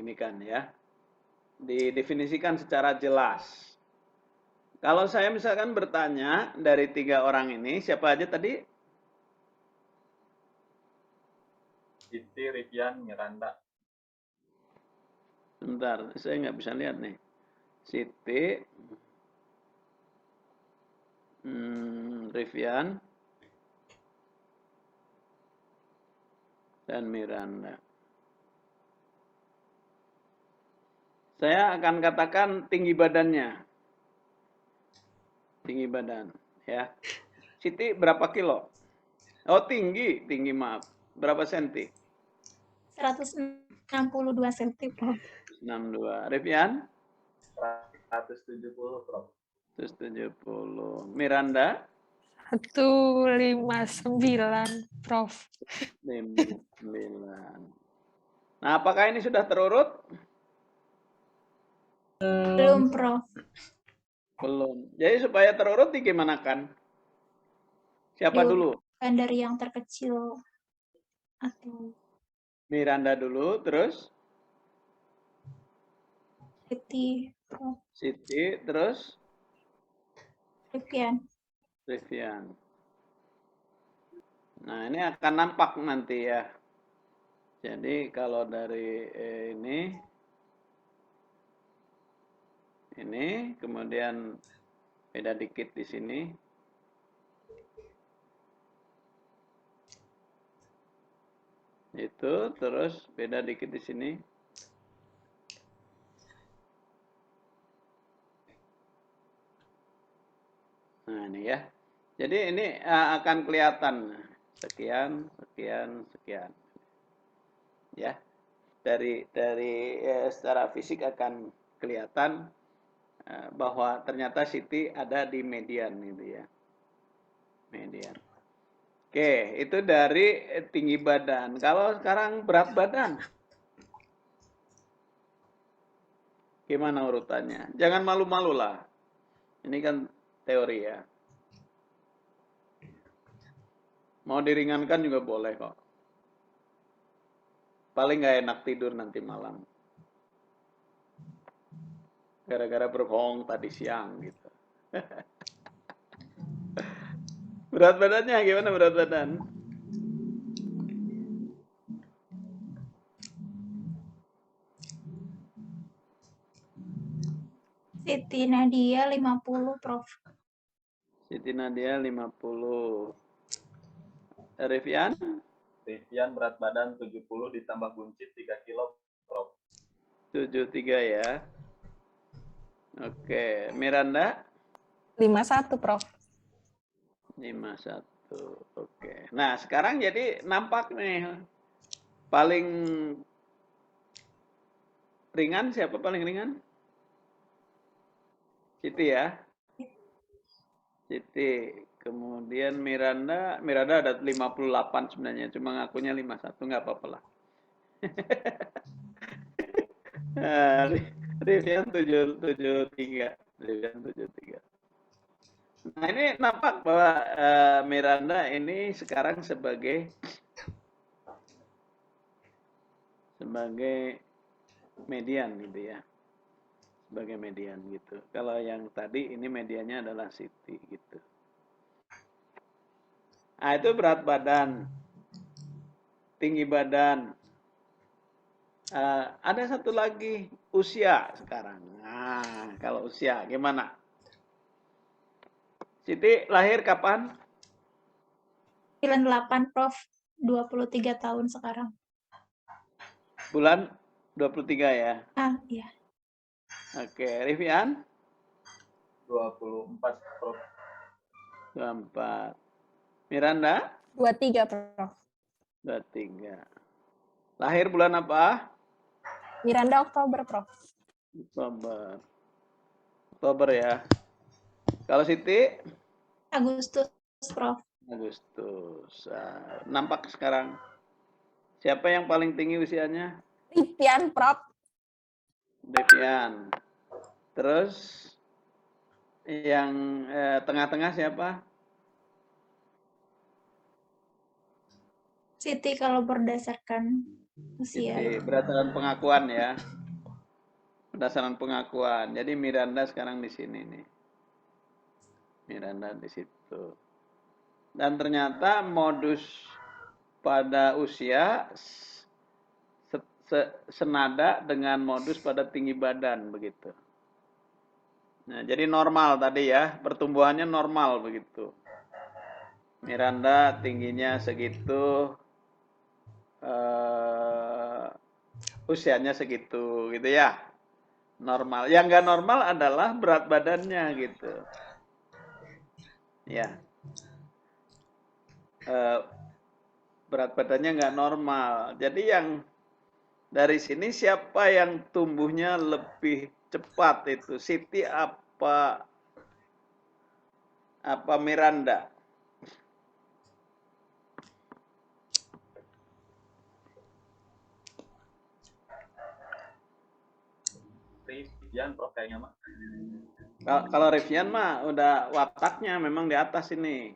Speaker 1: ini kan ya. Didefinisikan secara jelas. Kalau saya misalkan bertanya dari 3 orang ini, siapa aja tadi?
Speaker 5: Siti, Rivian, Miranda.
Speaker 1: Sebentar, saya nggak bisa lihat nih. Siti, Rivian, dan Miranda. Saya akan katakan tinggi badannya. tinggi badan ya. Siti berapa kilo? Oh tinggi maaf. Berapa senti?
Speaker 3: 162 cm, Prof.
Speaker 1: 62. Revian?
Speaker 5: 170, Prof.
Speaker 1: 170. Miranda?
Speaker 7: 159, Prof.
Speaker 1: 59. Nah, apakah ini sudah terurut?
Speaker 3: Belum, Prof.
Speaker 1: Belum. Jadi supaya terurut digimanakan? Siapa dulu?
Speaker 3: Diurutkan dari yang terkecil atau
Speaker 1: Miranda dulu, terus
Speaker 3: Siti, Prof.
Speaker 1: Siti, terus
Speaker 3: Rivian.
Speaker 1: Rivian. Nah, ini akan nampak nanti ya. Jadi kalau dari ini kemudian beda dikit di sini. Itu terus beda dikit di sini. Nah, ini ya. Jadi ini akan kelihatan sekian, sekian, sekian. Ya. Dari secara fisik akan kelihatan bahwa ternyata Siti ada di median gitu ya. Median. Oke, itu dari tinggi badan. Kalau sekarang berat badan. Gimana urutannya? Jangan malu-malu lah. Ini kan teori ya. Mau diringankan juga boleh kok. Paling nggak enak tidur nanti malam. Gara-gara berbohong tadi siang gitu. Berat badannya gimana berat badan?
Speaker 3: Siti Nadia 50, Prof.
Speaker 1: Siti Nadia 50. Revian?
Speaker 5: Rivian berat badan 70 ditambah buncit 3 kilo, Prof.
Speaker 1: 73 ya. Oke, Miranda?
Speaker 7: 51, Prof.
Speaker 1: 51. Oke. Nah, sekarang jadi nampak nih. Paling ringan siapa paling ringan? Siti ya. Siti. Kemudian Miranda ada 58 sebenarnya, cuma ngakunya 51, nggak apa-apa lah. Rivian 73. Rivian 73. Nah, ini nampak bahwa Miranda ini sekarang sebagai median gitu ya. Sebagai median gitu. Kalau yang tadi ini mediannya adalah Siti gitu. Nah, itu berat badan. Tinggi badan. Ada satu lagi, usia sekarang. Nah, kalau usia gimana? Siti lahir kapan?
Speaker 3: 98, Prof. 23 tahun sekarang.
Speaker 1: Bulan 23 ya.
Speaker 3: Iya.
Speaker 1: Oke, Rivian?
Speaker 5: 24, Prof.
Speaker 1: 24. Miranda?
Speaker 7: 23, Prof.
Speaker 1: 23. Lahir bulan apa?
Speaker 7: Miranda Oktober, Prof.
Speaker 1: Oktober ya. Kalau Siti?
Speaker 3: Agustus, Prof.
Speaker 1: Agustus. Nampak sekarang. Siapa yang paling tinggi usianya?
Speaker 7: Rivian, Prof.
Speaker 1: Devian. Terus yang tengah-tengah siapa?
Speaker 3: Siti kalau berdasarkan usia.
Speaker 1: Siti. Berdasarkan pengakuan ya. Berdasarkan pengakuan. Jadi Miranda sekarang di sini nih. Miranda di situ. Dan ternyata modus pada usia senada dengan modus pada tinggi badan begitu. Nah, jadi normal tadi ya, pertumbuhannya normal begitu. Miranda tingginya segitu, usianya segitu gitu ya. Normal. Yang nggak normal adalah berat badannya gitu. ya. Berat badannya nggak normal. Jadi yang dari sini siapa yang tumbuhnya lebih cepat itu? Siti apa Miranda?
Speaker 5: Rivian Prof kayaknya mah.
Speaker 1: Kalau Rivian mah udah wataknya memang di atas ini.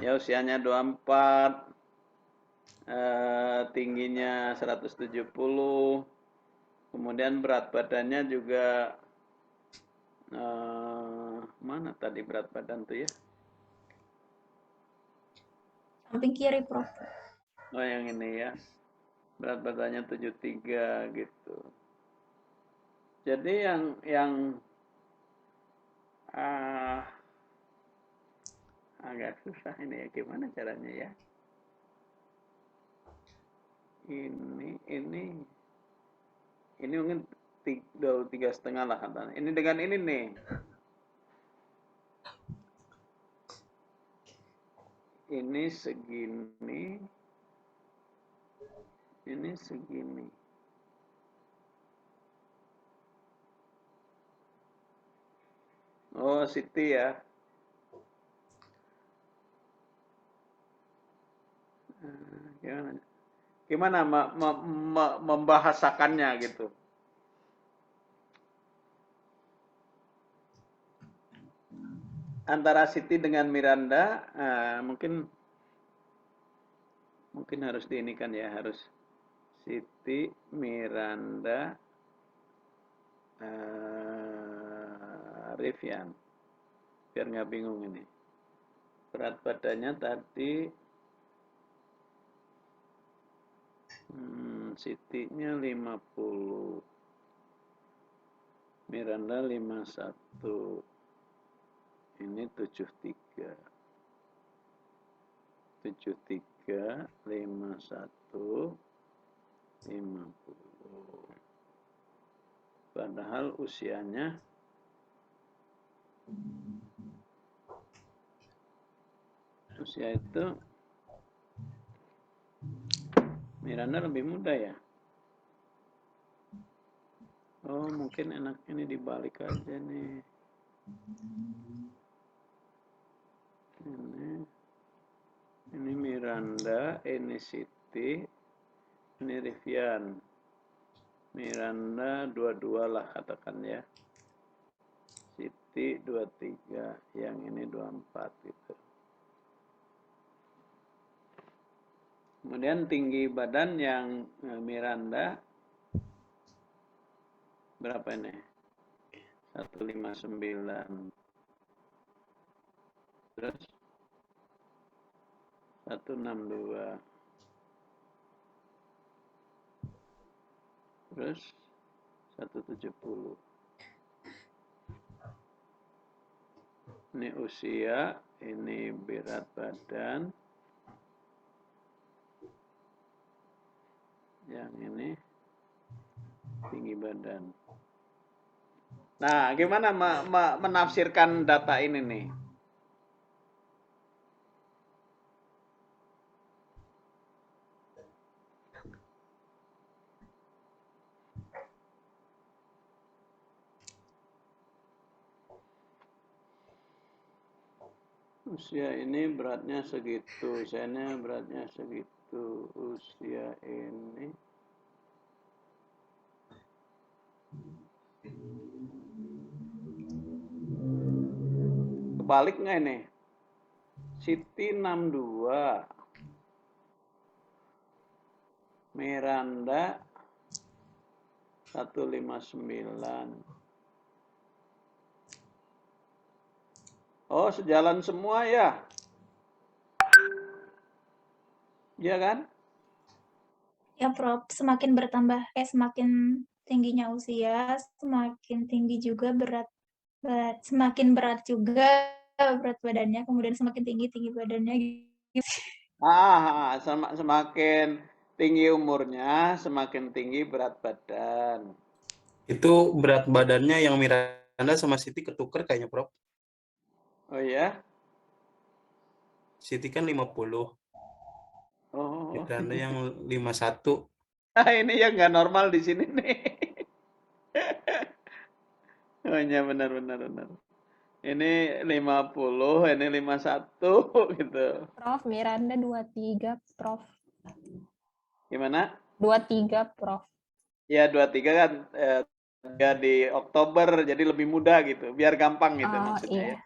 Speaker 1: Ya usianya 24, tingginya 170, kemudian berat badannya juga mana tadi berat badan tuh ya?
Speaker 3: Samping kiri, Prof.
Speaker 1: Oh yang ini ya, berat badannya 73 gitu. Jadi yang agak susah ini ya, gimana caranya ya? Ini mungkin 3,5 lah katanya. Ini dengan ini nih. Ini segini. Ini segini. Oh, Siti ya. Gimana membahasakannya gitu? Antara Siti dengan Miranda, mungkin harus diinikan ya, harus Siti, Miranda, Rivian, biar nggak bingung ini. Berat badannya tadi Siti-nya 50, Miranda 51, ini 73, 51, 50. Padahal usianya itu Miranda lebih muda ya. Oh, mungkin enak ini dibalik aja nih. Ini Miranda, ini Siti, ini Rivian. Miranda 22 lah katakan ya. Siti 23, yang ini 24 gitu. Kemudian tinggi badan yang Miranda berapa ini? 159. Terus 162. Terus 170. Ini usia, ini berat badan. Yang ini tinggi badan. Nah, gimana menafsirkan data ini nih? Usia ini beratnya segitu, usianya beratnya segitu, usia ini kebalik nggak ini? Siti 62, Miranda 159. Oh, sejalan semua ya? Iya kan?
Speaker 3: Ya, Prof. Semakin tingginya usia, semakin tinggi juga semakin berat juga berat badannya, kemudian semakin tinggi badannya gitu.
Speaker 1: Semakin tinggi umurnya, semakin tinggi berat badan.
Speaker 10: Itu berat badannya yang Miranda sama Siti ketuker kayaknya, Prof.
Speaker 1: Oh ya?
Speaker 10: Siti kan 50.
Speaker 1: Oh,
Speaker 10: Miranda yang 51.
Speaker 1: ini yang nggak normal di sini nih. Oh iya benar benar benar. Ini 50, ini 51 gitu.
Speaker 7: Prof, Miranda 23, Prof.
Speaker 1: Gimana?
Speaker 7: 23, Prof.
Speaker 1: Ya 23 kan dia di Oktober jadi lebih mudah gitu. Biar gampang gitu
Speaker 7: Oh,
Speaker 1: maksudnya
Speaker 7: iya.
Speaker 1: ya.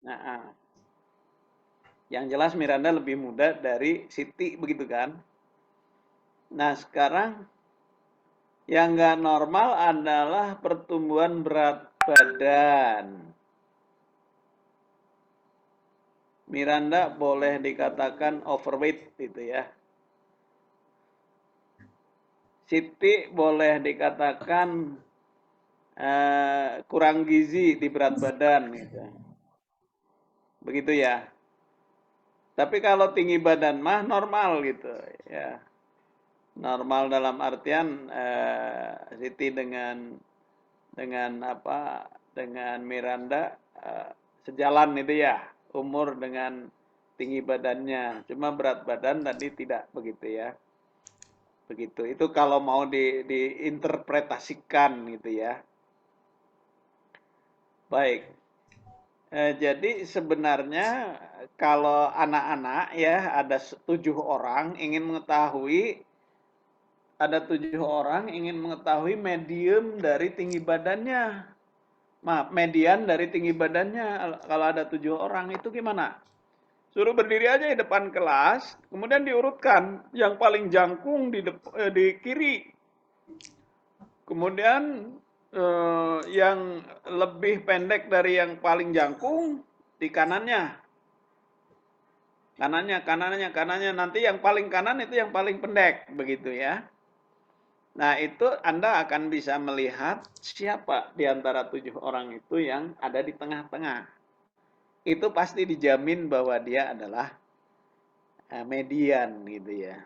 Speaker 1: Nah, yang jelas Miranda lebih muda dari Siti begitu kan. Nah sekarang yang nggak normal adalah pertumbuhan berat badan. Miranda boleh dikatakan overweight gitu ya. Siti boleh dikatakan kurang gizi di berat badan gitu. Begitu ya. Tapi kalau tinggi badan mah normal gitu ya. Normal dalam artian Siti dengan apa dengan Miranda sejalan itu ya, umur dengan tinggi badannya. Cuma berat badan tadi tidak begitu ya. Begitu. Itu kalau mau diinterpretasikan gitu ya. Baik. Jadi sebenarnya kalau anak-anak ya ada 7 orang ingin mengetahui ada 7 orang ingin mengetahui medium dari tinggi badannya. Maaf, median dari tinggi badannya. Kalau ada 7 orang itu gimana? Suruh berdiri aja di depan kelas, kemudian diurutkan. Yang paling jangkung di kiri. Kemudian yang lebih pendek dari yang paling jangkung di kanannya. Kanannya. Nanti yang paling kanan itu yang paling pendek. Begitu ya. Nah itu Anda akan bisa melihat siapa di antara 7 orang itu yang ada di tengah-tengah. Itu pasti dijamin bahwa dia adalah median gitu ya.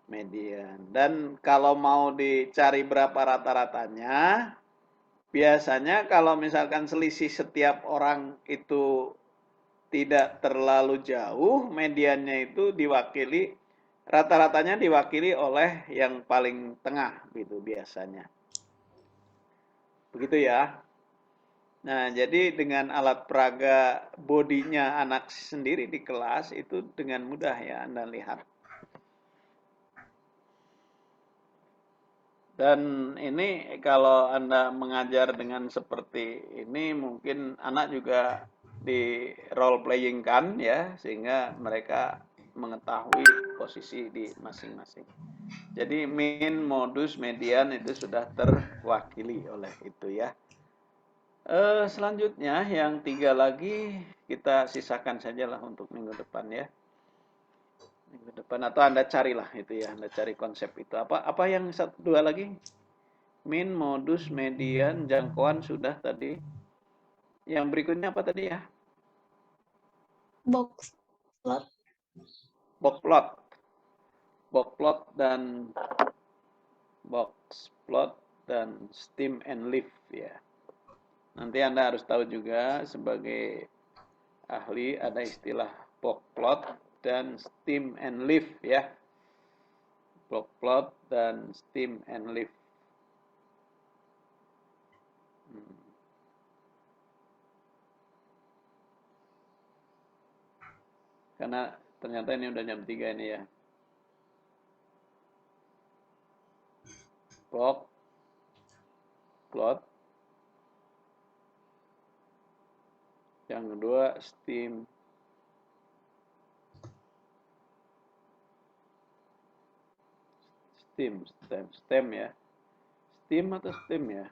Speaker 1: Median. Dan kalau mau dicari berapa rata-ratanya, biasanya kalau misalkan selisih setiap orang itu tidak terlalu jauh, mediannya itu rata-ratanya diwakili oleh yang paling tengah gitu biasanya. Begitu ya. Nah, jadi dengan alat peraga bodinya anak sendiri di kelas itu dengan mudah ya Anda lihat. Dan ini kalau Anda mengajar dengan seperti ini mungkin anak juga di role playing kan ya sehingga mereka mengetahui posisi di masing-masing. Jadi min, modus, median itu sudah terwakili oleh itu ya. Selanjutnya yang 3 lagi kita sisakan sajalah untuk minggu depan ya. Minggu depan atau Anda carilah itu ya, Anda cari konsep itu. Apa yang 2 lagi? Min, modus, median, jangkauan sudah tadi. Yang berikutnya apa tadi ya?
Speaker 3: Box plot.
Speaker 1: Box plot. Box plot dan steam and lift ya. Nanti Anda harus tahu juga sebagai ahli ada istilah box plot dan steam and lift ya. Box plot dan steam and lift. Karena ternyata ini udah jam 3 ini ya. Box plot. Yang kedua stem ya. Stem atau stem ya?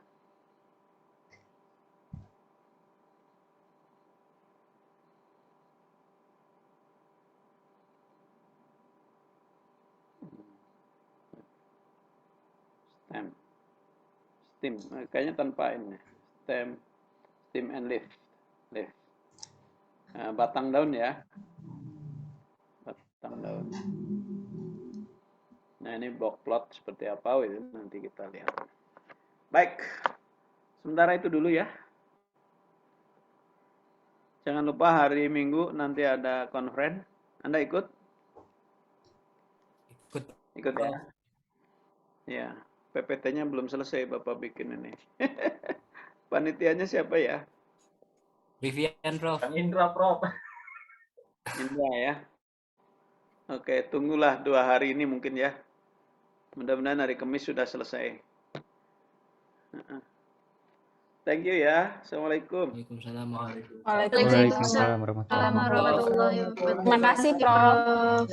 Speaker 1: Stem. Kayaknya tanpa ini. Stem and lift. Nah, batang daun ya. Batang daun. Nah, ini box plot seperti apa itu nanti kita lihat. Baik. Sementara itu dulu ya. Jangan lupa hari Minggu nanti ada konferen. Anda ikut?
Speaker 2: Ikut.
Speaker 1: Ikut ya. Ya, PPT-nya belum selesai Bapak bikin ini. Panitianya siapa ya?
Speaker 2: Vivian, Prof.
Speaker 5: Kang Indra, Prof.
Speaker 1: Indra ya. Oke, tunggulah 2 hari ini mungkin ya. Mudah-mudahan hari Kamis sudah selesai. Thank you ya. Assalamualaikum.
Speaker 2: Waalaikumsalam.
Speaker 6: Waalaikumsalam warahmatullahi
Speaker 3: warahmatullahi wabarakatuh.
Speaker 7: Terima kasih, Prof.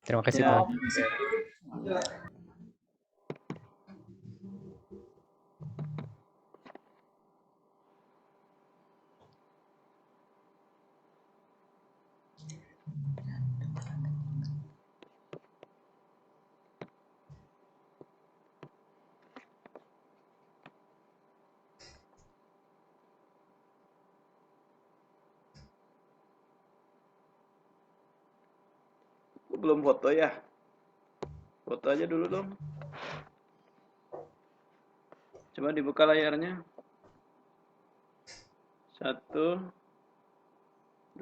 Speaker 6: Terima kasih,
Speaker 1: Ya.
Speaker 6: Prof.
Speaker 1: Belum foto ya? Foto aja dulu dong. Coba dibuka layarnya. 1,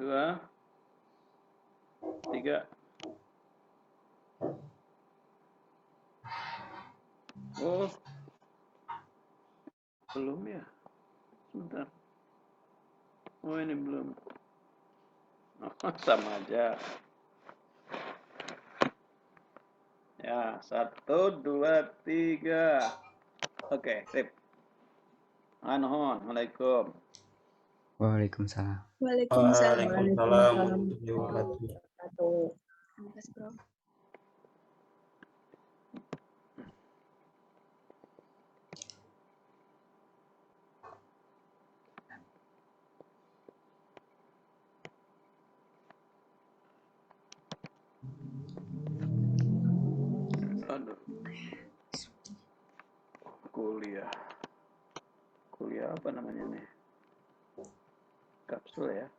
Speaker 1: 2, 3. Oh, belum ya? Sebentar. Oh, ini belum. Oh, sama aja. Ya, 1, 2, 3. Oke, sip. Assalamualaikum.
Speaker 6: Waalaikumsalam.
Speaker 4: Waalaikumsalam.
Speaker 10: Waalaikumsalam warahmatullahi wabarakatuh.
Speaker 3: Terima kasih, Prof.
Speaker 1: Aduh. Kuliah apa namanya nih? Kapsul ya.